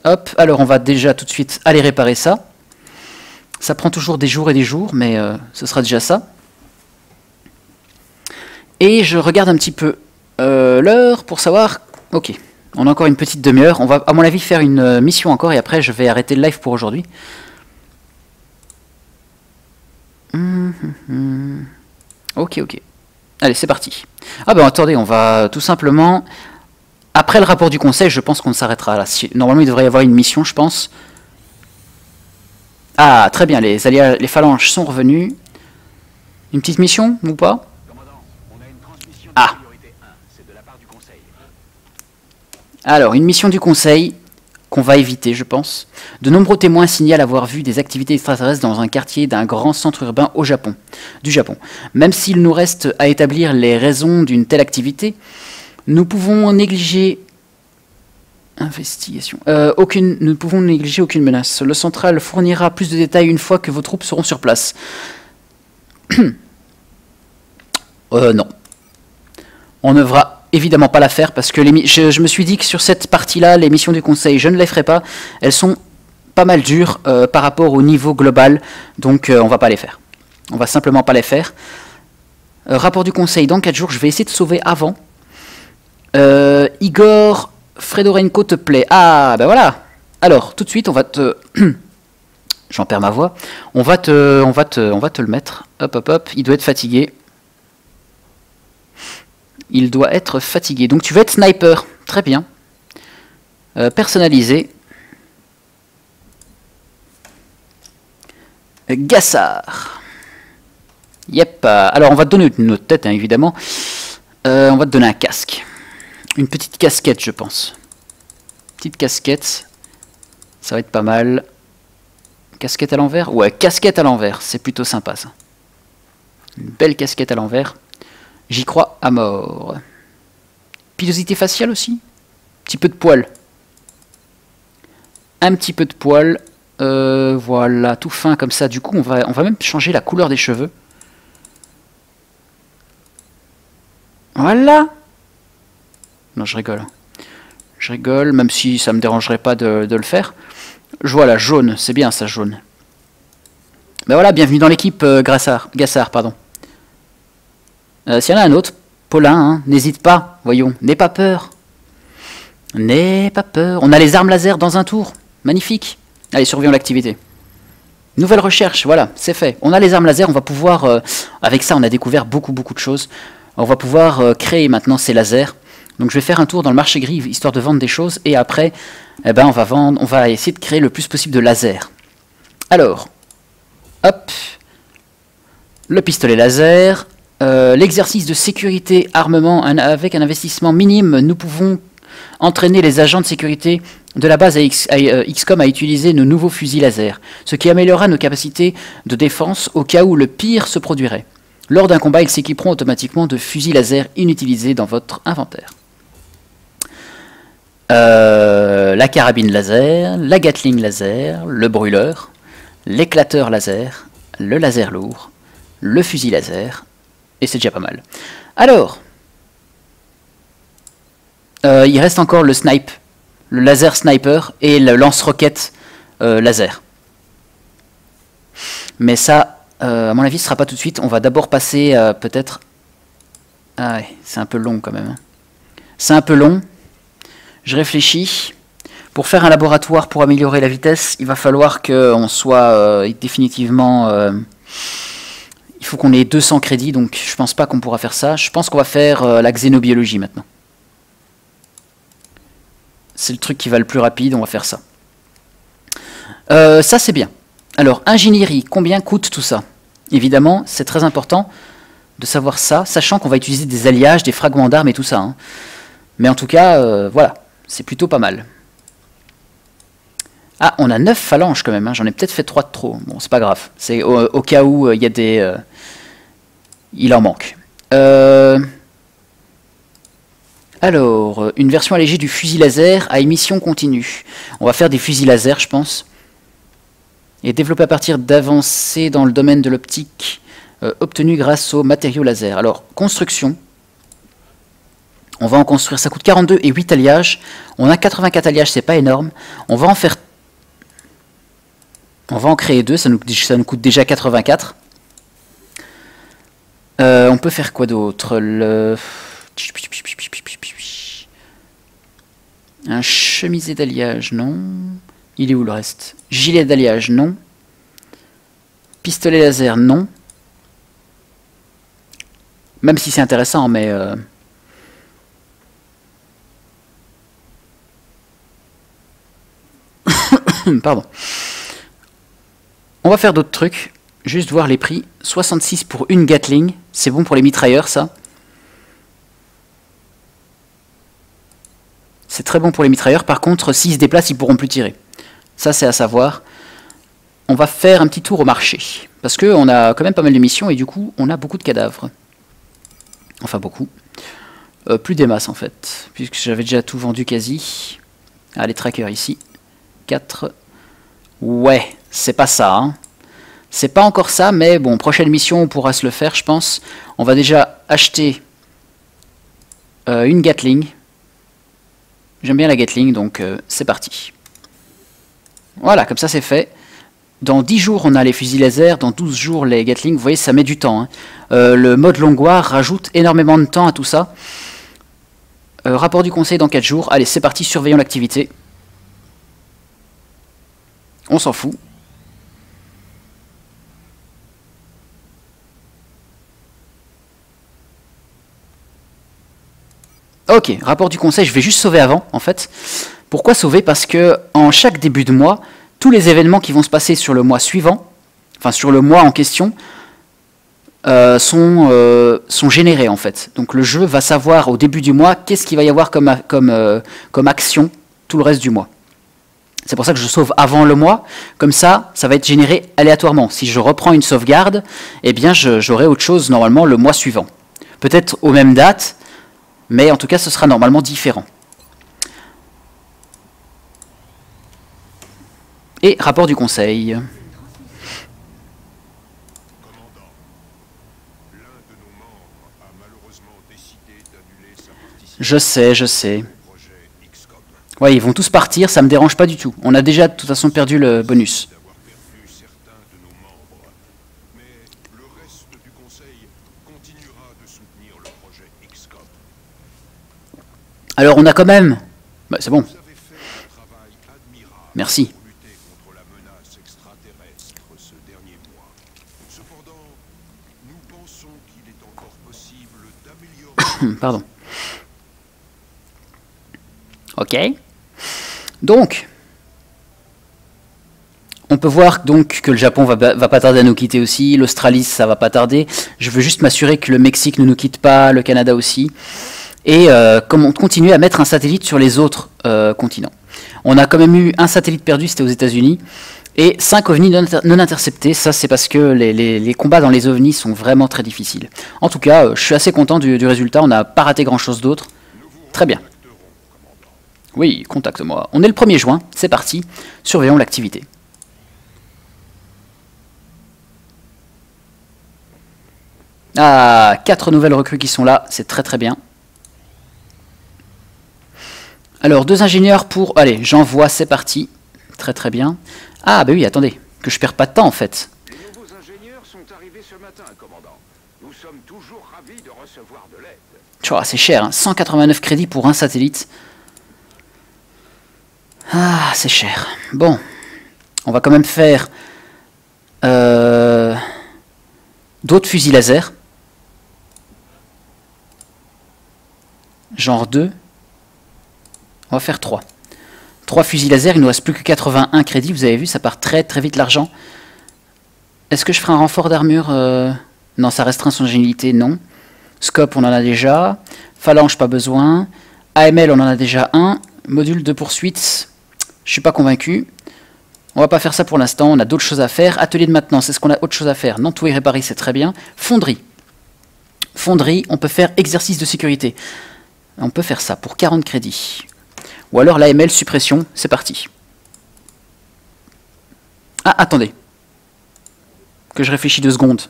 Hop, alors on va déjà tout de suite aller réparer ça. Ça prend toujours des jours et des jours, mais ce sera déjà ça. Et je regarde un petit peu l'heure pour savoir... Ok, on a encore une petite demi-heure. On va à mon avis faire une mission encore et après je vais arrêter le live pour aujourd'hui. Ok. Allez, c'est parti. Ah ben attendez, on va tout simplement... Après le rapport du conseil, je pense qu'on s'arrêtera là. Normalement, il devrait y avoir une mission, je pense. Ah, très bien, les phalanges sont revenus. Une petite mission, ou pas? Ah. Alors, une mission du conseil qu'on va éviter, je pense. De nombreux témoins signalent avoir vu des activités extraterrestres dans un quartier d'un grand centre urbain du Japon. Même s'il nous reste à établir les raisons d'une telle activité, nous pouvons négliger investigation. Nous ne pouvons négliger aucune menace. Le central fournira plus de détails une fois que vos troupes seront sur place. Non. On ne va évidemment pas la faire parce que je me suis dit que sur cette partie-là, les missions du conseil, je ne les ferai pas. Elles sont pas mal dures par rapport au niveau global, donc on va pas les faire. On va simplement pas les faire. Rapport du conseil, dans 4 jours, je vais essayer de sauver avant. Igor Fedorenko te plaît. Ah, ben voilà. Alors, tout de suite, on va te... J'en perds ma voix. On va te le mettre. Hop. Il doit être fatigué. Il doit être fatigué. Donc, tu vas être sniper. Très bien. Personnalisé. Gassard. Yep. Alors, on va te donner une autre tête, hein, évidemment. On va te donner un casque. Une petite casquette, je pense. Petite casquette. Ça va être pas mal. Casquette à l'envers? Ouais, casquette à l'envers. C'est plutôt sympa, ça. Une belle casquette à l'envers. J'y crois à mort. Pilosité faciale aussi. Petit peu de poil. Un petit peu de poil. Voilà, tout fin comme ça. Du coup, on va même changer la couleur des cheveux. Voilà. Non, je rigole. Je rigole, même si ça me dérangerait pas de le faire. Voilà, jaune, c'est bien ça, jaune. Ben voilà, bienvenue dans l'équipe, Gassard, pardon. S'il y en a un autre, Paulin, hein, n'hésite pas, voyons, n'aie pas peur. N'aie pas peur. On a les armes laser dans un tour, magnifique. Allez, surveillons l'activité. Nouvelle recherche, voilà, c'est fait. On a les armes laser, on va pouvoir, avec ça on a découvert beaucoup de choses. On va pouvoir créer maintenant ces lasers. Donc je vais faire un tour dans le marché gris, histoire de vendre des choses, et après, eh ben, on va essayer de créer le plus possible de lasers. Alors, hop, le pistolet laser, l'exercice de sécurité armement, avec un investissement minime, nous pouvons entraîner les agents de sécurité de la base XCOM à utiliser nos nouveaux fusils laser, ce qui améliorera nos capacités de défense au cas où le pire se produirait. Lors d'un combat, ils s'équiperont automatiquement de fusils laser inutilisés dans votre inventaire. La carabine laser, la Gatling laser, le brûleur, l'éclateur laser, le laser lourd, le fusil laser, et c'est déjà pas mal. Alors, il reste encore le snipe, le laser sniper et le lance-roquette laser. Mais ça, à mon avis, ce sera pas tout de suite. On va d'abord passer peut-être... Ah ouais, c'est un peu long quand même. Hein. C'est un peu long. Je réfléchis. Pour faire un laboratoire pour améliorer la vitesse, il va falloir qu'on soit définitivement... il faut qu'on ait 200 crédits, donc je pense pas qu'on pourra faire ça. Je pense qu'on va faire la xénobiologie maintenant. C'est le truc qui va le plus rapide, on va faire ça. Ça c'est bien. Alors, ingénierie, combien coûte tout ça? Évidemment, c'est très important de savoir ça, sachant qu'on va utiliser des alliages, des fragments d'armes et tout ça. Hein. Mais en tout cas, voilà, c'est plutôt pas mal. Ah, on a 9 phalanges quand même, hein. J'en ai peut-être fait 3 de trop. Bon, c'est pas grave, c'est au cas où il y a des... il en manque. Alors, une version allégée du fusil laser à émission continue. On va faire des fusils laser, je pense. Et développé à partir d'avancées dans le domaine de l'optique, obtenu grâce aux matériaux laser. Alors, construction. On va en construire, ça coûte 42 et 8 alliages. On a 84 alliages, c'est pas énorme. On va en faire... On va en créer 2, ça nous coûte déjà 84. On peut faire quoi d'autre? Un chemisier d'alliage, non. Il est où le reste? Gilet d'alliage, non. Pistolet laser, non. Même si c'est intéressant, mais... Pardon. On va faire d'autres trucs. Juste voir les prix. 66 pour une Gatling. C'est bon pour les mitrailleurs, ça. C'est très bon pour les mitrailleurs. Par contre, s'ils se déplacent, ils ne pourront plus tirer. Ça, c'est à savoir. On va faire un petit tour au marché. Parce qu'on a quand même pas mal de missions et du coup, on a beaucoup de cadavres. Enfin, beaucoup. Plus des masses, en fait. Puisque j'avais déjà tout vendu quasi. Ah, les trackers ici. 4. Ouais, c'est pas ça. Hein. C'est pas encore ça, mais bon, prochaine mission, on pourra se le faire, je pense. On va déjà acheter une Gatling. J'aime bien la Gatling, donc c'est parti. Voilà, comme ça c'est fait. Dans 10 jours, on a les fusils laser, dans 12 jours, les Gatling. Vous voyez, ça met du temps. Hein. Le mode longoir rajoute énormément de temps à tout ça. Rapport du conseil dans 4 jours. Allez, c'est parti, surveillons l'activité. On s'en fout. Ok, rapport du conseil, je vais juste sauver avant, en fait. Pourquoi sauver? Parce que en chaque début de mois, tous les événements qui vont se passer sur le mois suivant, enfin sur le mois en question, sont générés en fait. Donc le jeu va savoir au début du mois qu'est-ce qu'il va y avoir comme action tout le reste du mois. C'est pour ça que je sauve avant le mois, comme ça va être généré aléatoirement. Si je reprends une sauvegarde, eh bien j'aurai autre chose normalement le mois suivant. Peut-être aux mêmes dates, mais en tout cas ce sera normalement différent. Et rapport du conseil. Je sais. Ouais, ils vont tous partir, ça me dérange pas du tout. On a déjà de toute façon perdu le bonus. Alors on a quand même... Bah, c'est bon. Merci. Pardon. Ok. Donc, on peut voir donc que le Japon va pas tarder à nous quitter aussi, l'Australie ça va pas tarder. Je veux juste m'assurer que le Mexique ne nous quitte pas, le Canada aussi. Et comment continuer à mettre un satellite sur les autres continents. On a quand même eu un satellite perdu, c'était aux États-Unis, et 5 ovnis non interceptés. Ça, c'est parce que les combats dans les ovnis sont vraiment très difficiles. En tout cas, je suis assez content du résultat. On n'a pas raté grand-chose d'autre. Très bien. Oui, contacte-moi. On est le 1er juin, c'est parti. Surveillons l'activité. Ah, 4 nouvelles recrues qui sont là, c'est très très bien. Alors, 2 ingénieurs pour... Allez, j'envoie, c'est parti. Très très bien. Ah, bah oui, attendez, que je perds pas de temps en fait. Les nouveaux ingénieurs sont arrivés ce matin, commandant. Nous sommes toujours ravis de recevoir de l'aide. Tu vois, c'est cher, hein, 189 crédits pour un satellite. Ah, c'est cher. Bon, on va quand même faire d'autres fusils laser. Genre 2. On va faire 3. 3 fusils laser, il nous reste plus que 81 crédits. Vous avez vu, ça part très très vite l'argent. Est-ce que je ferai un renfort d'armure Non, ça restreint son agilité, non. Scope, on en a déjà. Phalange, pas besoin. AML, on en a déjà un. Module de poursuite, je suis pas convaincu. On va pas faire ça pour l'instant, on a d'autres choses à faire. Atelier de maintenance, est-ce qu'on a autre chose à faire? Non, tout est réparé, c'est très bien. Fonderie. Fonderie, on peut faire exercice de sécurité. On peut faire ça pour 40 crédits. Ou alors l'AML suppression, c'est parti. Ah, attendez. Que je réfléchis 2 secondes.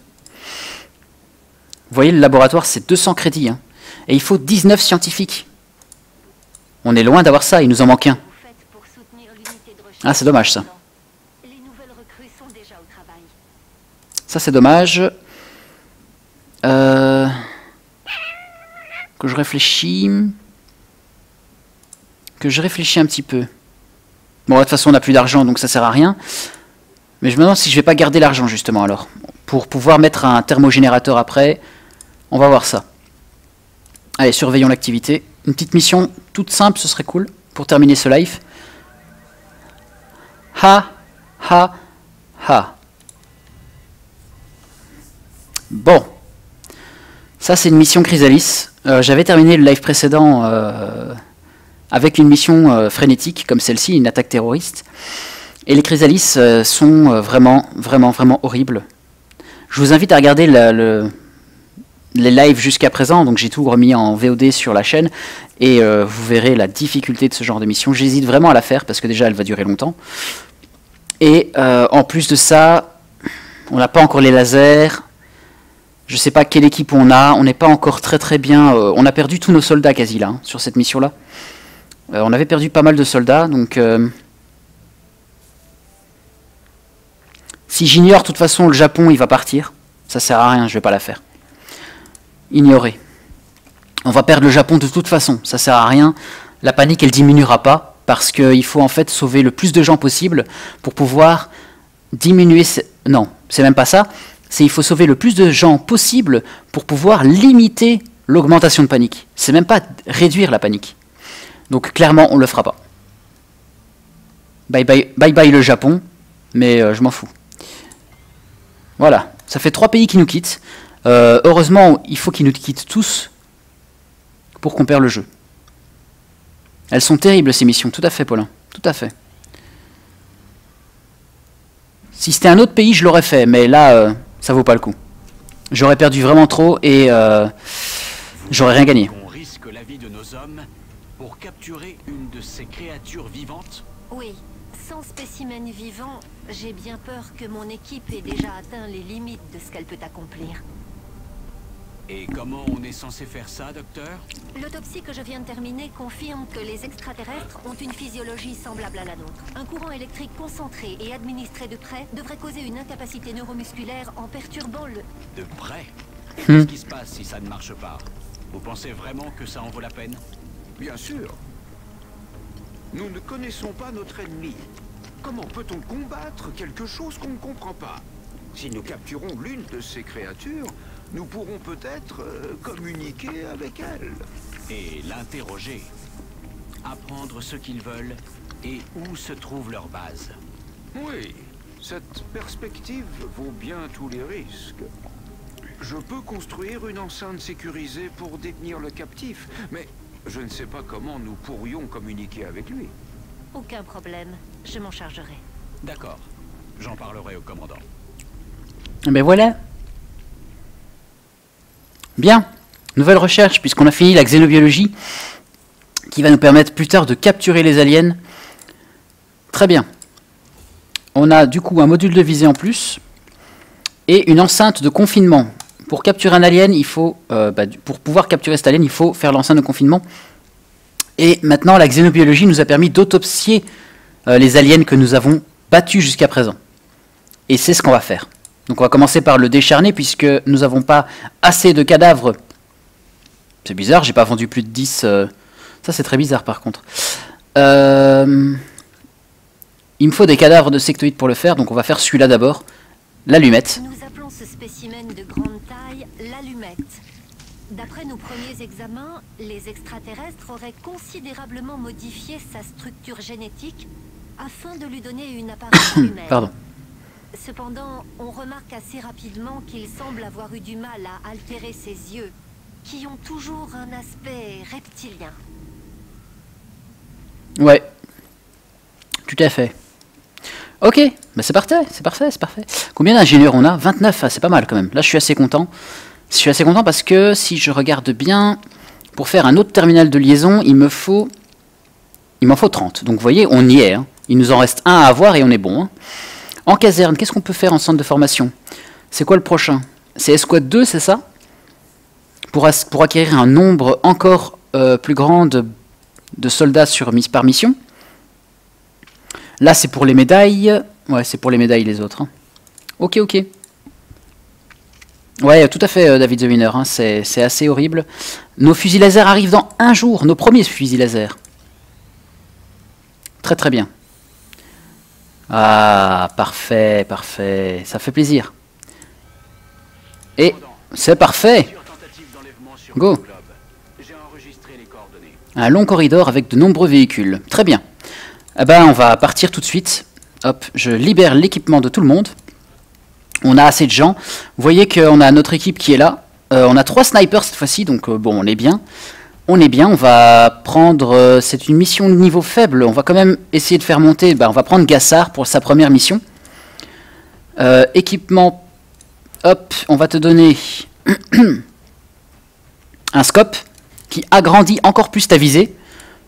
Vous voyez, le laboratoire, c'est 200 crédits. Hein. Et il faut 19 scientifiques. On est loin d'avoir ça, il nous en manque un. Ah, c'est dommage, ça. Ça, c'est dommage. Que je réfléchis... un petit peu. Bon, de toute façon, on n'a plus d'argent, donc ça sert à rien. Mais je me demande si je vais pas garder l'argent, justement, alors. Pour pouvoir mettre un thermogénérateur après. On va voir ça. Allez, surveillons l'activité. Une petite mission toute simple, ce serait cool, pour terminer ce live. Ha, ha, ha. Bon. Ça, c'est une mission Chrysalis. J'avais terminé le live précédent... avec une mission frénétique comme celle-ci, une attaque terroriste. Et les Chrysalis sont vraiment horribles. Je vous invite à regarder les lives jusqu'à présent, donc j'ai tout remis en VOD sur la chaîne, et vous verrez la difficulté de ce genre de mission. J'hésite vraiment à la faire, parce que déjà elle va durer longtemps. Et en plus de ça, on n'a pas encore les lasers, je ne sais pas quelle équipe on n'est pas encore très bien... on a perdu tous nos soldats quasi là, hein, sur cette mission-là. On avait perdu pas mal de soldats, donc... si j'ignore, de toute façon, le Japon, il va partir. Ça sert à rien, je vais pas la faire. Ignorer. On va perdre le Japon de toute façon, ça sert à rien. La panique, elle diminuera pas, parce qu'il faut en fait sauver le plus de gens possible pour pouvoir diminuer... Non, c'est même pas ça. C'est il faut sauver le plus de gens possible pour pouvoir limiter l'augmentation de panique. C'est même pas réduire la panique. Donc clairement, on ne le fera pas. Bye bye le Japon, mais je m'en fous. Voilà, ça fait 3 pays qui nous quittent. Heureusement, il faut qu'ils nous quittent tous pour qu'on perde le jeu. Elles sont terribles ces missions, tout à fait Paulin, tout à fait. Si c'était un autre pays, je l'aurais fait, mais là, ça vaut pas le coup. J'aurais perdu vraiment trop et j'aurais rien gagné. On risque la vie de nos hommes pour capturer une de ces créatures vivantes? Oui, sans spécimen vivant, j'ai bien peur que mon équipe ait déjà atteint les limites de ce qu'elle peut accomplir. Et comment on est censé faire ça, docteur? L'autopsie que je viens de terminer confirme que les extraterrestres ont une physiologie semblable à la nôtre. Un courant électrique concentré et administré de près devrait causer une incapacité neuromusculaire en perturbant le... De près? Et qu'est-ce qui se passe si ça ne marche pas? Vous pensez vraiment que ça en vaut la peine? Bien sûr. Nous ne connaissons pas notre ennemi. Comment peut-on combattre quelque chose qu'on ne comprend pas? Si nous capturons l'une de ces créatures, nous pourrons peut-être communiquer avec elle. Et l'interroger. Apprendre ce qu'ils veulent et où se trouve leur base. Oui, cette perspective vaut bien tous les risques. Je peux construire une enceinte sécurisée pour détenir le captif, mais je ne sais pas comment nous pourrions communiquer avec lui. Aucun problème, je m'en chargerai. D'accord. J'en parlerai au commandant. Ben voilà. Bien. Nouvelle recherche, puisqu'on a fini la xénobiologie, qui va nous permettre plus tard de capturer les aliens. Très bien. On a du coup un module de visée en plus, et une enceinte de confinement. Pour capturer un alien, il faut, pour pouvoir capturer cet alien, il faut faire l'enceinte de confinement. Et maintenant, la xénobiologie nous a permis d'autopsier les aliens que nous avons battus jusqu'à présent. Et c'est ce qu'on va faire. Donc on va commencer par le décharner, puisque nous n'avons pas assez de cadavres. C'est bizarre, j'ai pas vendu plus de 10. Ça c'est très bizarre par contre. Il me faut des cadavres de sectoïdes pour le faire, donc on va faire celui-là d'abord. L'allumette. Nous appelons ce spécimen de grande taille l'allumette. D'après nos premiers examens, les extraterrestres auraient considérablement modifié sa structure génétique afin de lui donner une apparence humaine. Pardon. Cependant, on remarque assez rapidement qu'il semble avoir eu du mal à altérer ses yeux, qui ont toujours un aspect reptilien. Ouais. Tout à fait. Ok, bah c'est parfait, c'est parfait, c'est parfait. Combien d'ingénieurs on a? 29, c'est pas mal quand même. Là je suis assez content. Je suis assez content parce que si je regarde bien, pour faire un autre terminal de liaison, il m'en faut 30. Donc vous voyez, on y est. Hein. Il nous en reste un à avoir et on est bon. Hein. En caserne, qu'est-ce qu'on peut faire en centre de formation? C'est quoi le prochain? C'est Escouade 2, c'est ça? Pour acquérir un nombre encore plus grand de soldats par mission. Là, c'est pour les médailles. Ouais, c'est pour les médailles, les autres. Hein. Ok, ok. Ouais, tout à fait, David The Winner. Hein. C'est assez horrible. Nos fusils laser arrivent dans un jour. Nos premiers fusils laser. Très, très bien. Ah, parfait, parfait. Ça fait plaisir. Et c'est parfait. Go. Un long corridor avec de nombreux véhicules. Très bien. Eh ben, on va partir tout de suite. Hop, je libère l'équipement de tout le monde. On a assez de gens. Vous voyez qu'on a notre équipe qui est là. On a 3 snipers cette fois-ci, donc bon, on est bien. On est bien, on va prendre... c'est une mission de niveau faible. On va quand même essayer de faire monter... on va prendre Gassard pour sa première mission. Équipement... Hop, on va te donner un scope qui agrandit encore plus ta visée.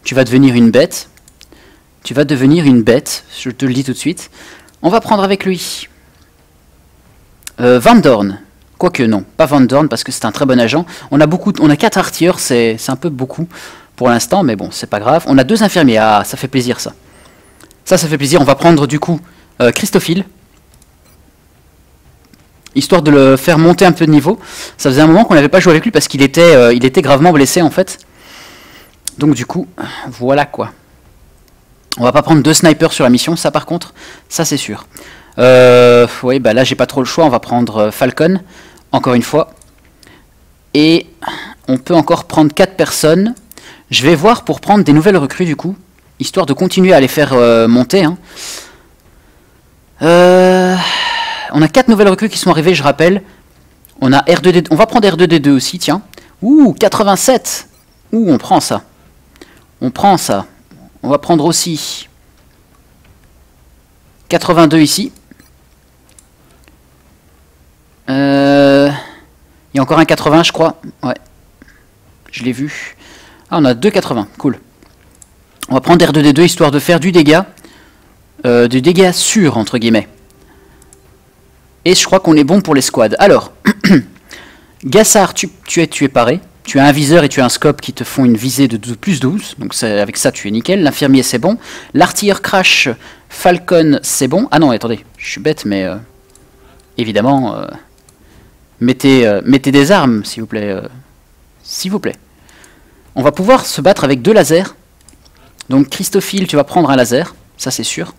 Tu vas devenir une bête. Tu vas devenir une bête, je te le dis tout de suite. On va prendre avec lui Van Dorn. Quoique non, pas Van Dorn parce que c'est un très bon agent. On a 4 artilleurs, c'est un peu beaucoup pour l'instant, mais bon, c'est pas grave. On a 2 infirmiers, ah, ça fait plaisir ça. Ça fait plaisir. On va prendre du coup Christophile. Histoire de le faire monter un peu de niveau. Ça faisait un moment qu'on n'avait pas joué avec lui parce qu'il était gravement blessé en fait. Donc du coup, voilà quoi. On va pas prendre 2 snipers sur la mission, ça par contre, ça c'est sûr. Oui, bah là j'ai pas trop le choix, on va prendre Falcon, encore une fois. Et on peut encore prendre 4 personnes. Je vais voir pour prendre des nouvelles recrues du coup, histoire de continuer à les faire monter. Hein. On a 4 nouvelles recrues qui sont arrivées, je rappelle. On a R2D2. On va prendre R2D2 aussi, tiens. Ouh, 87. Ouh, on prend ça. On prend ça. On va prendre aussi 82 ici. Il y a encore un 80, je crois. Ouais. Je l'ai vu. Ah, on a 2 80. Cool. On va prendre R2D2 histoire de faire du dégât. Du dégât sûr, entre guillemets. Et je crois qu'on est bon pour les squads. Alors, Gassard, tu es paré. Tu as un viseur et tu as un scope qui te font une visée de plus 12. Donc avec ça, tu es nickel. L'infirmier, c'est bon. L'artilleur Crash, Falcon, c'est bon. Ah non, attendez, je suis bête, mais évidemment, mettez des armes, s'il vous plaît. S'il vous plaît. On va pouvoir se battre avec 2 lasers. Donc, Christophile, tu vas prendre un laser. Ça, c'est sûr.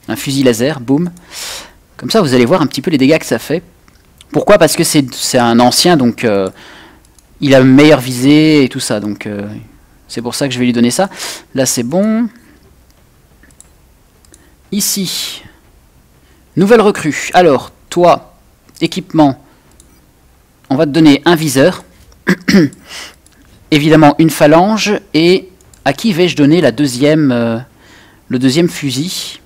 Un fusil laser, boum. Comme ça, vous allez voir un petit peu les dégâts que ça fait. Pourquoi? Parce que c'est un ancien, donc il a une meilleure visée et tout ça. Donc c'est pour ça que je vais lui donner ça. Là, c'est bon. Ici, nouvelle recrue. Alors, toi, équipement, on va te donner un viseur. Évidemment, une phalange. Et à qui vais-je donner le deuxième fusil?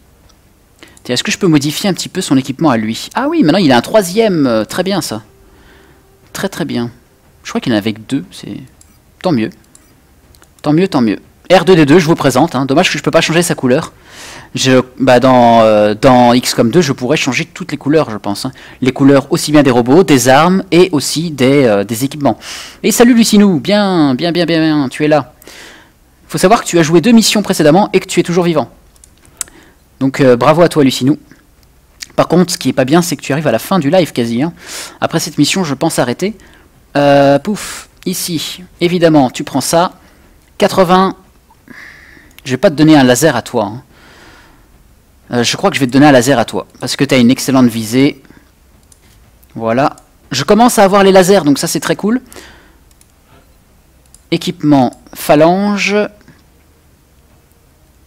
Est-ce que je peux modifier un petit peu son équipement à lui? Ah oui, maintenant il a un 3e. Très bien ça. Très très bien. Je crois qu'il en avait que 2. C'est tant mieux. Tant mieux, tant mieux. R2D2, je vous présente. Hein. Dommage que je peux pas changer sa couleur. Dans XCOM 2, je pourrais changer toutes les couleurs, je pense. Hein. Les couleurs aussi bien des robots, des armes et aussi des équipements. Et salut Lucinou, bien, tu es là. Faut savoir que tu as joué 2 missions précédemment et que tu es toujours vivant. Donc bravo à toi Lucinou. Par contre, ce qui est pas bien, c'est que tu arrives à la fin du live quasi. Hein. Après cette mission, je pense arrêter. Pouf, ici, évidemment, tu prends ça. 80. Je vais pas te donner un laser à toi. Hein. Je crois que je vais te donner un laser à toi. Parce que tu as une excellente visée. Voilà. Je commence à avoir les lasers, donc ça c'est très cool. Équipement, phalange.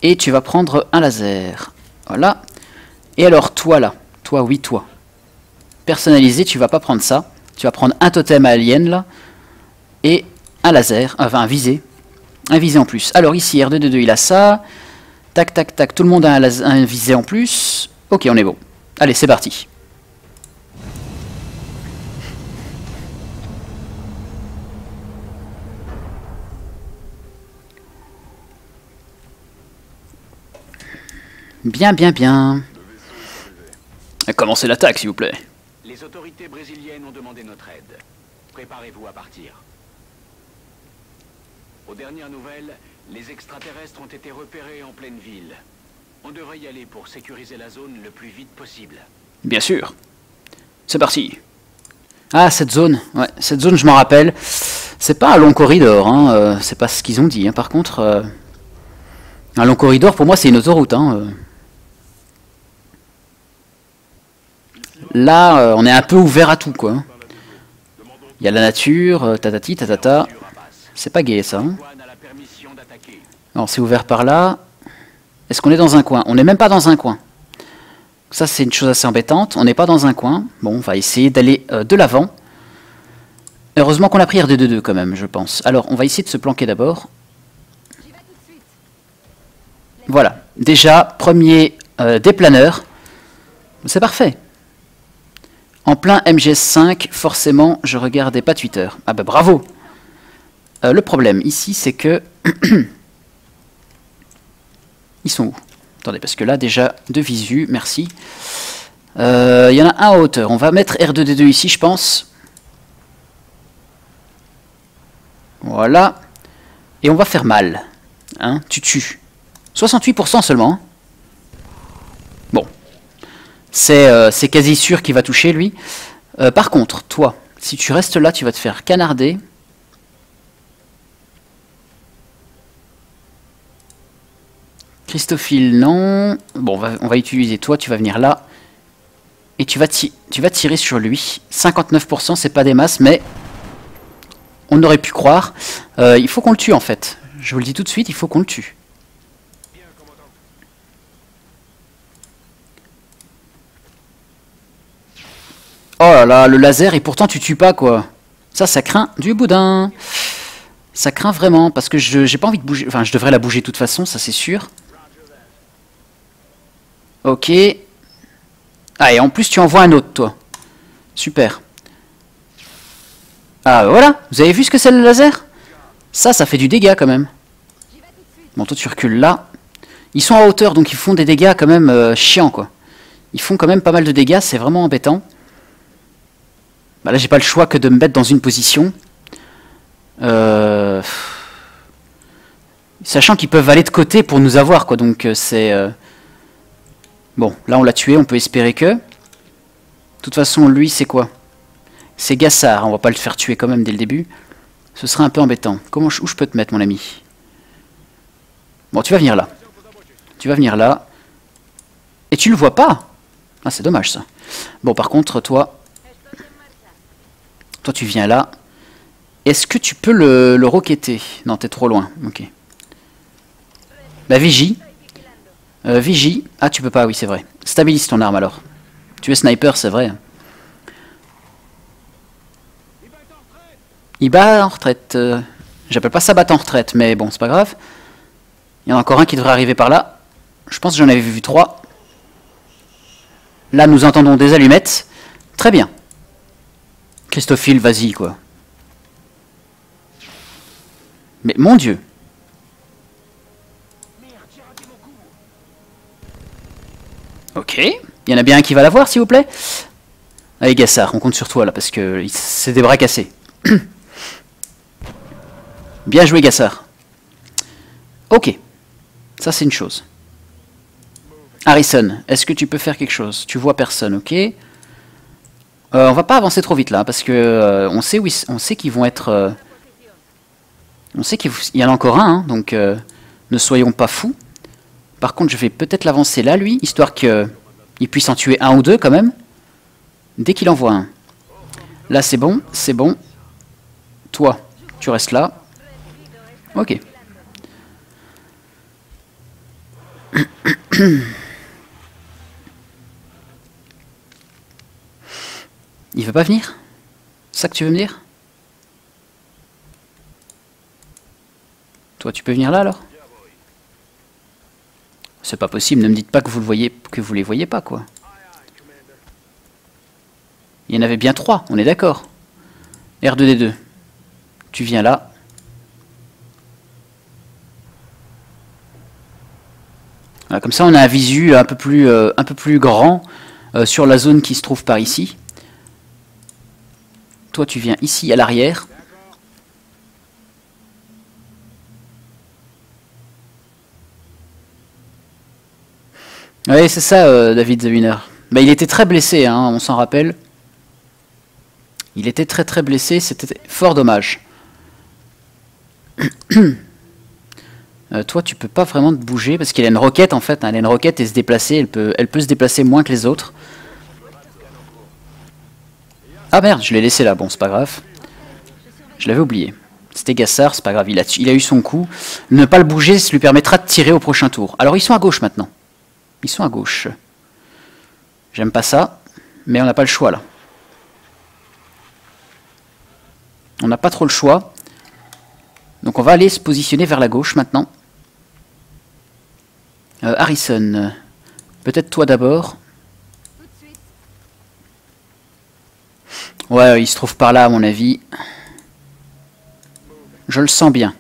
Et tu vas prendre un laser. Voilà. Et alors, toi là. Toi, oui, toi. Personnalisé, tu vas pas prendre ça. Tu vas prendre un totem alien là. Et un laser. Enfin, un visé. Un visé en plus. Alors ici, R2D2, il a ça. Tac, tac, tac. Tout le monde a un visé en plus. Ok, on est bon. Allez, c'est parti. Bien, bien, bien. Commencez l'attaque, s'il vous plaît. Les autorités brésiliennes ont demandé notre aide. Préparez-vous à partir. Aux dernières nouvelles, les extraterrestres ont été repérés en pleine ville. On devrait y aller pour sécuriser la zone le plus vite possible. Bien sûr. C'est parti. Ah, cette zone. Ouais, cette zone, je m'en rappelle. C'est pas un long corridor, hein. C'est pas ce qu'ils ont dit. Hein. Par contre, un long corridor, pour moi, c'est une autoroute. Hein. Là, on est un peu ouvert à tout, quoi. Il y a la nature, tatati, tatata. C'est pas gai, ça. Hein. Alors, c'est ouvert par là. Est-ce qu'on est dans un coin? On n'est même pas dans un coin. Ça, c'est une chose assez embêtante. On n'est pas dans un coin. Bon, on va essayer d'aller de l'avant. Heureusement qu'on a pris R2D2 quand même, je pense. Alors, on va essayer de se planquer d'abord. Voilà. Déjà, premier déplaneur. C'est parfait. En plein MGS5, forcément, je regardais pas Twitter. Ah bah bravo. Le problème ici, c'est que... Ils sont où? Attendez, parce que là, déjà, de visu, merci. Il y en a un en hauteur. On va mettre R2D2 ici, je pense. Voilà. Et on va faire mal. Hein, tu tues. 68% seulement. Hein. Bon. C'est quasi sûr qu'il va toucher, lui. Par contre, toi, si tu restes là, tu vas te faire canarder. Christophile, non. Bon, on va utiliser toi, tu vas venir là. Et tu vas tirer sur lui. 59%, c'est pas des masses, mais on aurait pu croire. Il faut qu'on le tue, en fait. Je vous le dis tout de suite, il faut qu'on le tue. Oh là là, le laser, et pourtant tu tues pas, quoi. Ça craint du boudin. Ça craint vraiment, parce que j'ai pas envie de bouger. Enfin, je devrais la bouger de toute façon, ça c'est sûr. Ok. Ah, et en plus tu envoies un autre, toi. Super. Ah, voilà. Vous avez vu ce que c'est le laser? Ça fait du dégât, quand même. Bon, toi tu recules là. Ils sont à hauteur, donc ils font des dégâts quand même chiants, quoi. Ils font quand même pas mal de dégâts, c'est vraiment embêtant. Bah là, j'ai pas le choix que de me mettre dans une position. Sachant qu'ils peuvent aller de côté pour nous avoir, quoi. Donc c'est... Bon, là on l'a tué, on peut espérer que... De toute façon, lui, c'est quoi? C'est Gassard, on va pas le faire tuer quand même dès le début. Ce serait un peu embêtant. Où je peux te mettre, mon ami? Bon, tu vas venir là. Tu vas venir là. Et tu le vois pas? Ah, c'est dommage, ça. Bon, par contre, toi... Toi, tu viens là. Est-ce que tu peux le roqueter? Non, t'es trop loin. Ok. Bah, vigie. Vigie. Ah, tu peux pas, oui, c'est vrai. Stabilise ton arme, alors. Tu es sniper, c'est vrai. Il bat en retraite. J'appelle pas ça battre en retraite, mais bon, c'est pas grave. Il y en a encore un qui devrait arriver par là. Je pense que j'en avais vu 3. Là, nous entendons des allumettes. Très bien. Christophile, vas-y, quoi. Mais mon Dieu. Ok. Il y en a bien un qui va l'avoir, s'il vous plaît. Allez, Gassard, on compte sur toi, là, parce que c'est des bras cassés. Bien joué, Gassard. Ok. Ça, c'est une chose. Harrison, est-ce que tu peux faire quelque chose? Tu vois personne, ok. On va pas avancer trop vite, là, parce que on sait qu'ils vont être... on sait qu'il y en a encore un, hein, donc ne soyons pas fous. Par contre, je vais peut-être l'avancer là, lui, histoire qu'il puisse en tuer un ou deux, quand même. Dès qu'il en voit un. Là, c'est bon, c'est bon. Toi, tu restes là. Ok. Il veut pas venir? C'est ça que tu veux me dire? Toi, tu peux venir là, alors? C'est pas possible, ne me dites pas que vous le voyez, que vous les voyez pas, quoi. Il y en avait bien 3, on est d'accord. R2D2. Tu viens là. Voilà, comme ça, on a un visu un peu plus grand sur la zone qui se trouve par ici. Toi, tu viens ici à l'arrière. Oui, c'est ça, David The Winner. Bah, il était très blessé, hein, on s'en rappelle. Il était très blessé, c'était fort dommage. Toi, tu peux pas vraiment te bouger parce qu'il a une roquette en fait. Hein, elle a une roquette et se déplacer. Elle peut se déplacer moins que les autres. Ah merde, je l'ai laissé là. Bon, c'est pas grave. Je l'avais oublié. C'était Gassard, c'est pas grave. Il a eu son coup. Ne pas le bouger, ça lui permettra de tirer au prochain tour. Alors, ils sont à gauche maintenant. Ils sont à gauche. J'aime pas ça, mais on n'a pas le choix là. On n'a pas trop le choix. Donc on va aller se positionner vers la gauche maintenant. Harrison, peut-être toi d'abord. Ouais, il se trouve par là à mon avis. Je le sens bien.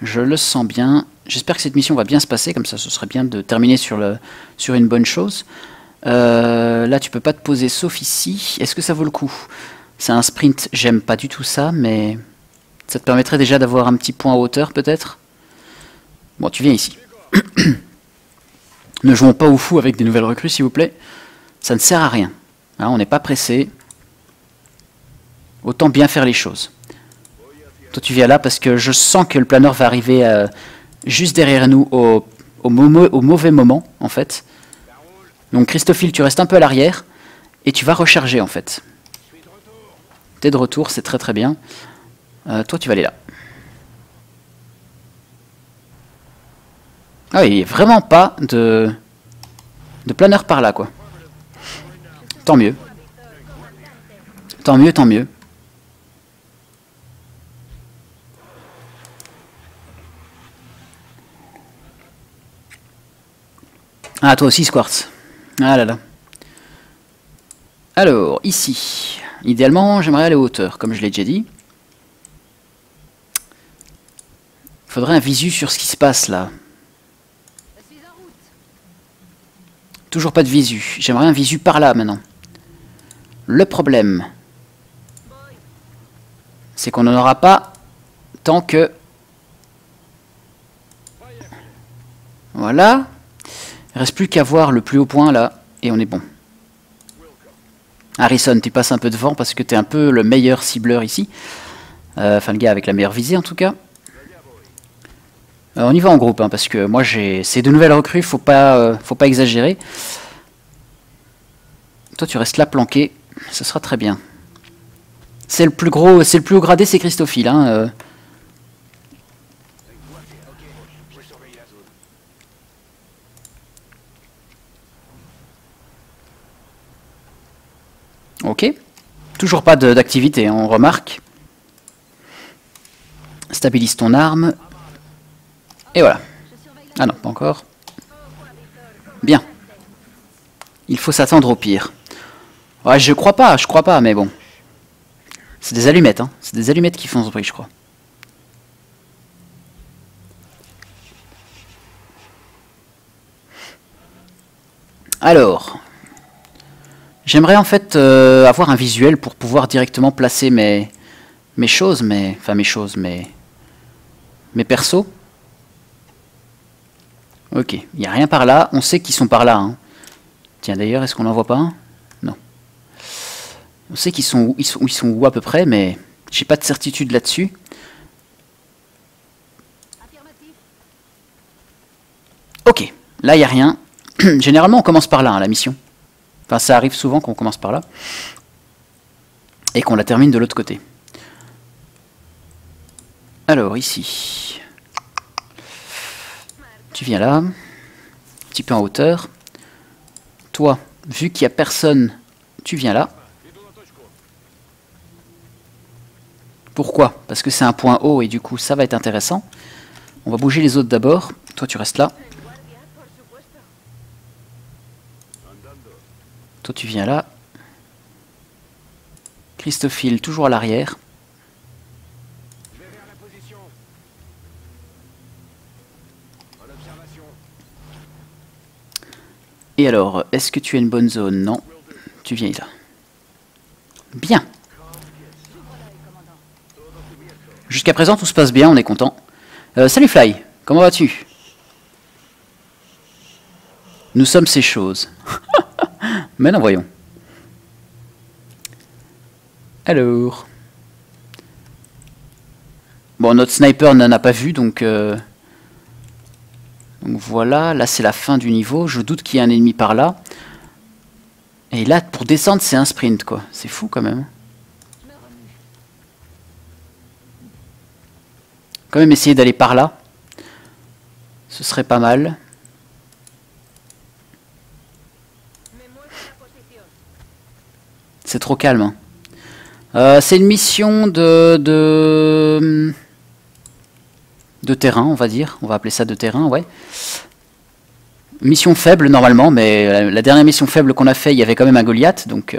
Je le sens bien. J'espère que cette mission va bien se passer, comme ça ce serait bien de terminer sur une bonne chose. Là tu peux pas te poser sauf ici. Est-ce que ça vaut le coup? C'est un sprint, j'aime pas du tout ça, mais ça te permettrait déjà d'avoir un petit point en hauteur peut-être. Bon, tu viens ici. Ne jouons pas au fou avec des nouvelles recrues s'il vous plaît. Ça ne sert à rien. Hein, on n'est pas pressé. Autant bien faire les choses. Toi tu viens là parce que je sens que le planeur va arriver juste derrière nous au mauvais moment en fait. Donc Christophile, tu restes un peu à l'arrière et tu vas recharger en fait. T'es de retour, c'est très bien. Toi tu vas aller là. Ah oui, il n'y a vraiment pas de planeur par là, quoi. Tant mieux. Tant mieux, tant mieux. Ah, toi aussi, Squartz. Ah là là. Alors, ici. Idéalement, j'aimerais aller à hauteur, comme je l'ai déjà dit. Il faudrait un visu sur ce qui se passe, là. Toujours pas de visu. J'aimerais un visu par là, maintenant. Le problème, c'est qu'on n'en aura pas tant que... Voilà. Il reste plus qu'à voir le plus haut point, là, et on est bon. Harrison, tu passes un peu devant parce que tu es un peu le meilleur cibleur ici. Enfin, le gars avec la meilleure visée, en tout cas. On y va en groupe, hein, parce que moi, c'est de nouvelles recrues, faut pas exagérer. Toi, tu restes là planqué, ce sera très bien. C'est le plus gros, c'est le plus haut gradé, c'est Christophile. Hein, Ok. Toujours pas d'activité, on remarque. Stabilise ton arme. Et voilà. Ah non, pas encore. Bien. Il faut s'attendre au pire. Ouais, je crois pas, mais bon. C'est des allumettes, hein. C'est des allumettes qui font ce bruit, je crois. Alors, j'aimerais en fait avoir un visuel pour pouvoir directement placer mes choses, mes persos. Ok, il n'y a rien par là, on sait qu'ils sont par là. Hein. Tiens d'ailleurs, est-ce qu'on n'en voit pas un? Non. On sait qu'ils sont où à peu près, mais j'ai pas de certitude là-dessus. Ok, là il n'y a rien. Généralement on commence par là, hein, la mission. Enfin ça arrive souvent qu'on commence par là. Et qu'on la termine de l'autre côté. Alors ici. Tu viens là. Un petit peu en hauteur. Toi, vu qu'il n'y a personne, tu viens là. Pourquoi? Parce que c'est un point haut et du coup ça va être intéressant. On va bouger les autres d'abord. Toi tu restes là. Toi tu viens là. Christophile toujours à l'arrière. Et alors, est-ce que tu as une bonne zone? Non. Tu viens là. Bien. Jusqu'à présent, tout se passe bien, on est content. Salut Fly, comment vas-tu? Nous sommes ces choses. Mais non, voyons. Alors. Bon, notre sniper n'en a pas vu, donc voilà, là c'est la fin du niveau. Je doute qu'il y ait un ennemi par là. Et là, pour descendre, c'est un sprint, quoi. C'est fou, quand même. Quand même essayer d'aller par là. Ce serait pas mal. C'est trop calme. Hein. C'est une mission de terrain, on va dire. On va appeler ça de terrain, ouais. Mission faible, normalement, mais la dernière mission faible qu'on a fait, il y avait quand même un Goliath, donc...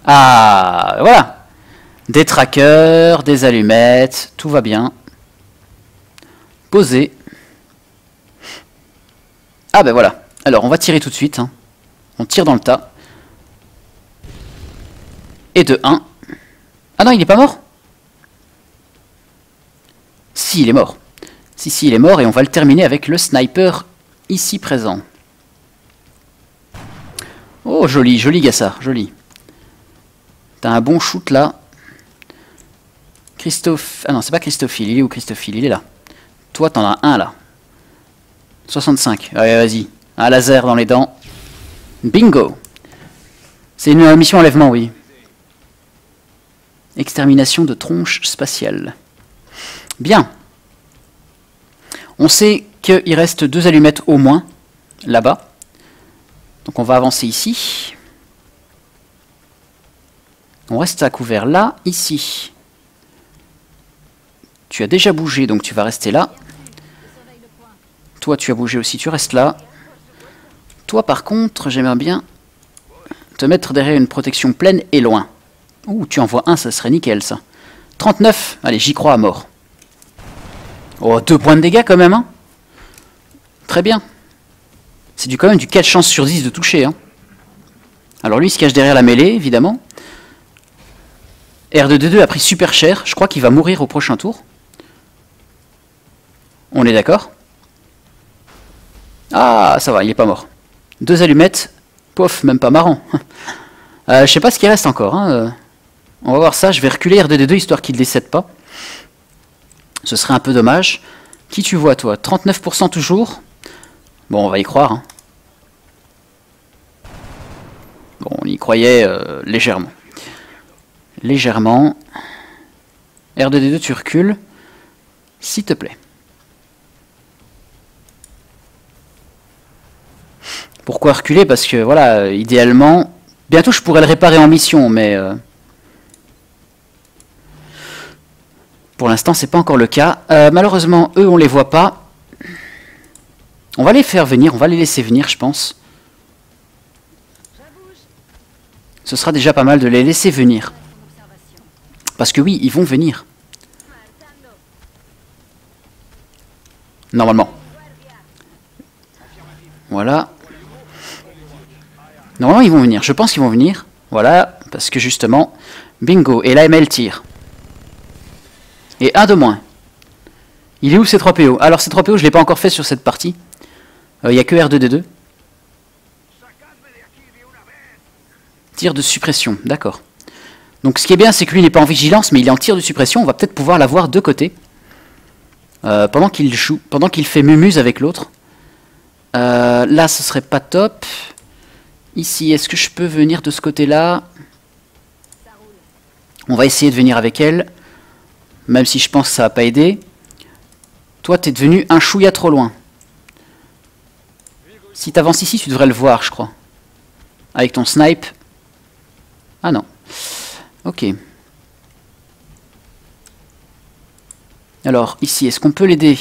Ah, voilà. Des trackers, des allumettes, tout va bien. Posé. Ah ben voilà. Alors, on va tirer tout de suite. Hein. On tire dans le tas. Et de 1. Ah non, il n'est pas mort? Si, il est mort. Si, il est mort et on va le terminer avec le sniper ici présent. Oh, joli, joli Gassard, joli. T'as un bon shoot là. Christophe... Ah non, c'est pas Christophile, il est où Christophile? Il est là. Toi, t'en as un là. 65. Allez, vas-y. Un laser dans les dents. Bingo. C'est une mission enlèvement, oui. Extermination de tronches spatiales. Bien. On sait qu'il reste 2 allumettes au moins, là-bas. Donc on va avancer ici. On reste à couvert là, ici. Tu as déjà bougé, donc tu vas rester là. Toi, tu as bougé aussi, tu restes là. Toi, par contre, j'aimerais bien te mettre derrière une protection pleine et loin. Ouh, tu envoies un, ça serait nickel, ça. 39, allez, j'y crois à mort. Oh, 2 points de dégâts quand même, hein. Très bien. C'est quand même du 4 chances sur 10 de toucher, hein. Alors lui, il se cache derrière la mêlée, évidemment. R2D2 a pris super cher. Je crois qu'il va mourir au prochain tour. On est d'accord? Ah, ça va, il est pas mort. 2 allumettes. Pof, même pas marrant. Je sais pas ce qui reste encore, hein. On va voir ça. Je vais reculer R2D2 histoire qu'il ne décède pas. Ce serait un peu dommage. Qui tu vois, toi? 39% toujours. Bon, on va y croire, hein. Bon, on y croyait légèrement. Légèrement. R2D2, tu recules. S'il te plaît. Pourquoi reculer? Parce que, voilà, idéalement... Bientôt, je pourrais le réparer en mission, mais... Pour l'instant, c'est pas encore le cas. Malheureusement, eux, on les voit pas. On va les faire venir, on va les laisser venir, je pense. Ce sera déjà pas mal de les laisser venir. Parce que oui, ils vont venir. Normalement. Voilà. Normalement, ils vont venir. Je pense qu'ils vont venir. Voilà, parce que justement... Bingo, et la ML tire. Et un de moins. Il est où ces 3 PO? Alors ces 3 PO, je ne l'ai pas encore fait sur cette partie. Il n'y a que R2D2. Tir de suppression, d'accord. Donc ce qui est bien, c'est que lui, il n'est pas en vigilance, mais il est en tir de suppression. On va peut-être pouvoir l'avoir de côté. Pendant qu'il joue, pendant qu'il fait mumuse avec l'autre. Là, ce serait pas top. Ici, est-ce que je peux venir de ce côté-là? On va essayer de venir avec elle. Même si je pense que ça va pas aider. Toi, t'es devenu un chouïa trop loin. Si t'avances ici, tu devrais le voir, je crois. Avec ton snipe. Ah non. Ok. Alors, ici, est-ce qu'on peut l'aider?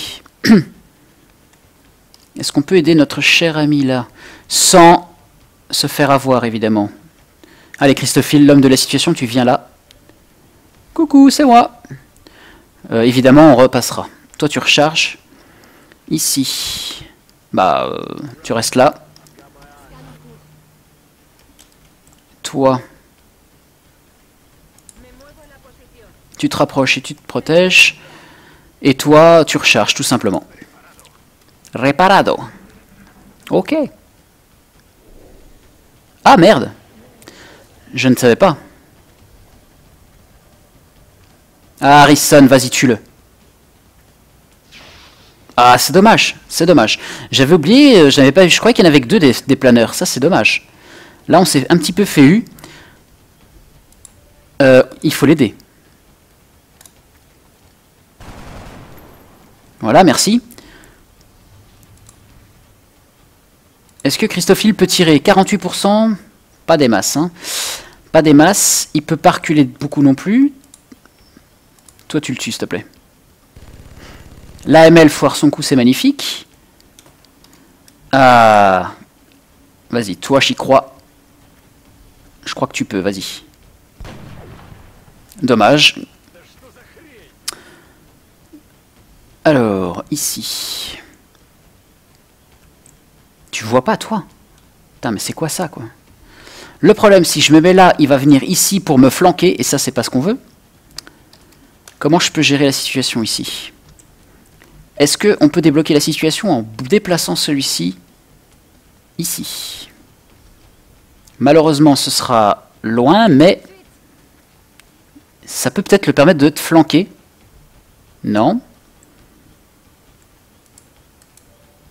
Est-ce qu'on peut aider notre cher ami là? Sans se faire avoir, évidemment. Allez, Christophile, l'homme de la situation, tu viens là. Coucou, c'est moi. Évidemment, on repassera. Toi, tu recharges. Ici. Bah, tu restes là. Toi. Tu te rapproches et tu te protèges. Et toi, tu recharges, tout simplement. Reparado. Ok. Ah, merde. Je ne savais pas. Ah, Harrison, vas-y, tue-le. Ah, c'est dommage, c'est dommage. J'avais oublié, je croyais qu'il y en avait que 2 des planeurs. Ça, c'est dommage. Là, on s'est un petit peu fait eu. Il faut l'aider. Voilà, merci. Est-ce que Christophile peut tirer 48%? Pas des masses, hein. Pas des masses. Il peut pas reculer beaucoup non plus. Toi, tu le tues, s'il te plaît. L'AML foire son coup, c'est magnifique. Ah. Vas-y, toi, j'y crois. Je crois que tu peux, vas-y. Dommage. Alors, ici. Tu vois pas, toi? Putain, mais c'est quoi ça, quoi? Le problème, si je me mets là, il va venir ici pour me flanquer, et ça, c'est pas ce qu'on veut. Comment je peux gérer la situation ici? Est-ce qu'on peut débloquer la situation en déplaçant celui-ci ici? Malheureusement, ce sera loin, mais ça peut peut-être le permettre de te flanquer. Non.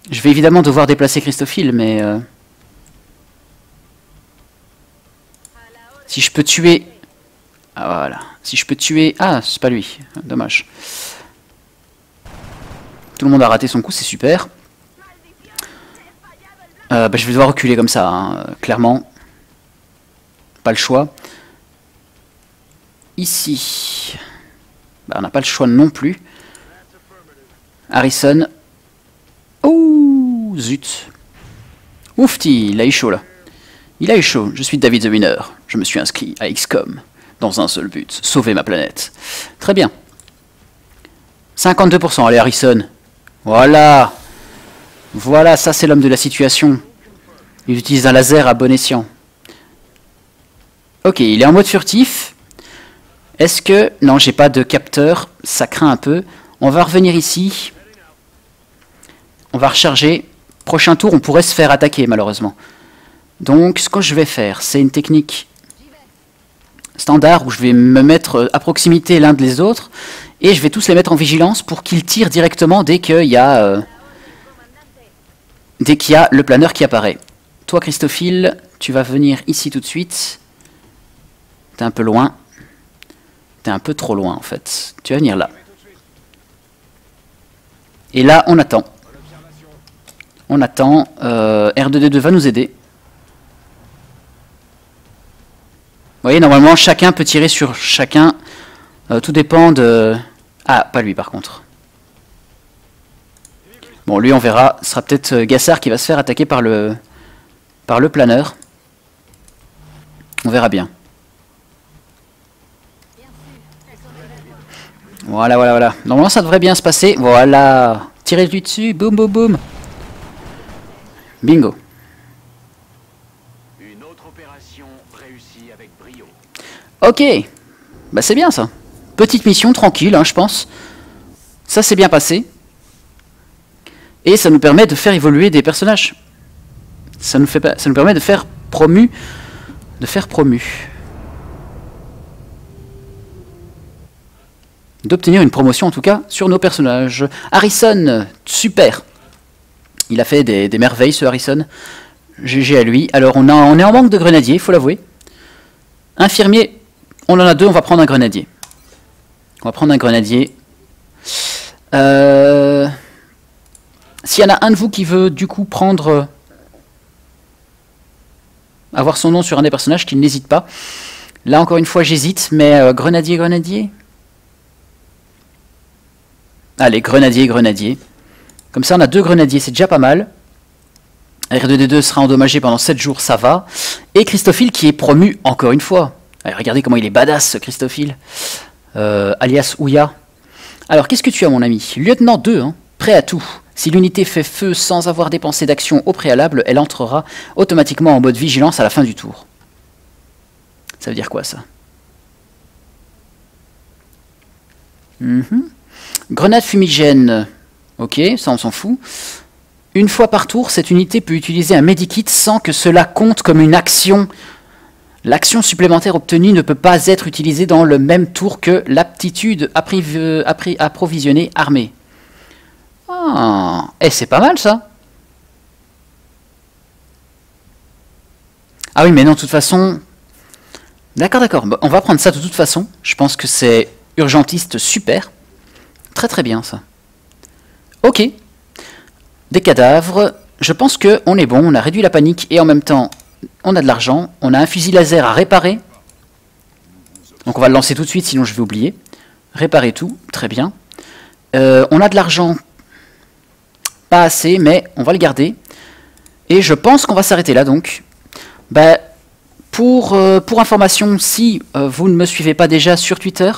Je vais évidemment devoir déplacer Christophile, mais... si je peux tuer... Ah, voilà. Si je peux tuer... Ah, c'est pas lui. Dommage. Tout le monde a raté son coup, c'est super. Bah, je vais devoir reculer comme ça, hein, clairement. Pas le choix. Ici, bah, on n'a pas le choix non plus. Harrison. Oh, zut. Oufti, il a eu chaud là. Il a eu chaud. Je suis David the Winner. Je me suis inscrit à XCOM dans un seul but, sauver ma planète. Très bien. 52%, allez Harrison. Voilà. Voilà, ça c'est l'homme de la situation. Il utilise un laser à bon escient. Ok, il est en mode furtif. Est-ce que... Non, j'ai pas de capteur. Ça craint un peu. On va revenir ici. On va recharger. Prochain tour, on pourrait se faire attaquer, malheureusement. Donc, ce que je vais faire, c'est une technique standard où je vais me mettre à proximité l'un des autres. Et je vais tous les mettre en vigilance pour qu'ils tirent directement dès qu'il y a... dès qu'il y a le planeur qui apparaît. Toi, Christophile, tu vas venir ici tout de suite. T'es un peu loin. T'es un peu trop loin, en fait. Tu vas venir là. Et là, on attend. On attend. R2D2 va nous aider. Vous voyez, normalement, chacun peut tirer sur chacun. Tout dépend de... Ah, pas lui, par contre. Bon, lui, on verra. Ce sera peut-être Gassard qui va se faire attaquer par le planeur. On verra bien. Voilà, voilà, voilà. Normalement, ça devrait bien se passer. Voilà. Tirez lui dessus. Boum, boum, boum. Bingo. Une autre opération réussie avec brio. Ok. Bah, c'est bien, ça. Petite mission, tranquille, hein, je pense. Ça s'est bien passé. Et ça nous permet de faire évoluer des personnages. Ça nous permet de faire promu. D'obtenir une promotion en tout cas sur nos personnages. Harrison, super. Il a fait des merveilles ce Harrison. GG à lui. Alors on est en manque de grenadiers, il faut l'avouer. Infirmier, on en a deux, on va prendre un grenadier. On va prendre un grenadier. S'il y en a un de vous qui veut du coup prendre... avoir son nom sur un des personnages, qu'il n'hésite pas. Là encore une fois j'hésite, mais grenadier. Allez, grenadier. Comme ça on a deux grenadiers, c'est déjà pas mal. R2D2 sera endommagé pendant 7 jours, ça va. Et Christophile qui est promu encore une fois. Allez, regardez comment il est badass ce Christophile. Alias Ouya. Alors qu'est-ce que tu as mon ami? Lieutenant 2, hein, prêt à tout. Si l'unité fait feu sans avoir dépensé d'action au préalable, elle entrera automatiquement en mode vigilance à la fin du tour. Ça veut dire quoi ça? Grenade fumigène. Ok, ça on s'en fout. Une fois par tour, cette unité peut utiliser un medikit sans que cela compte comme une action. L'action supplémentaire obtenue ne peut pas être utilisée dans le même tour que l'aptitude approvisionnée armée. Ah, et c'est pas mal ça. Ah oui, mais non, de toute façon... D'accord. Bon, on va prendre ça de toute façon. Je pense que c'est urgentiste super. Très bien ça. Ok. Des cadavres. Je pense qu'on est bon. On a réduit la panique et en même temps, on a de l'argent. On a un fusil laser à réparer. Donc on va le lancer tout de suite, sinon je vais oublier. Réparer tout. Très bien. On a de l'argent. Pas assez, mais on va le garder. Et je pense qu'on va s'arrêter là donc. Bah, pour information, si vous ne me suivez pas déjà sur Twitter,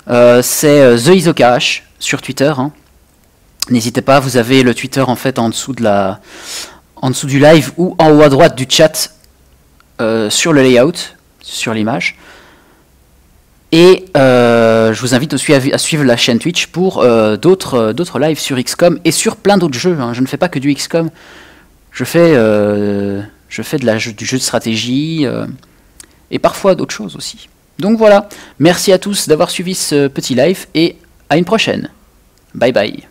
c'est The Isocash sur Twitter. Hein. N'hésitez pas, vous avez le Twitter en fait en dessous du live ou en haut à droite du chat sur le layout, sur l'image. Et je vous invite aussi à suivre la chaîne Twitch pour d'autres lives sur XCOM et sur plein d'autres jeux. Hein. Je ne fais pas que du XCOM. Je fais du jeu de stratégie et parfois d'autres choses aussi. Donc voilà, merci à tous d'avoir suivi ce petit live et à une prochaine. Bye bye.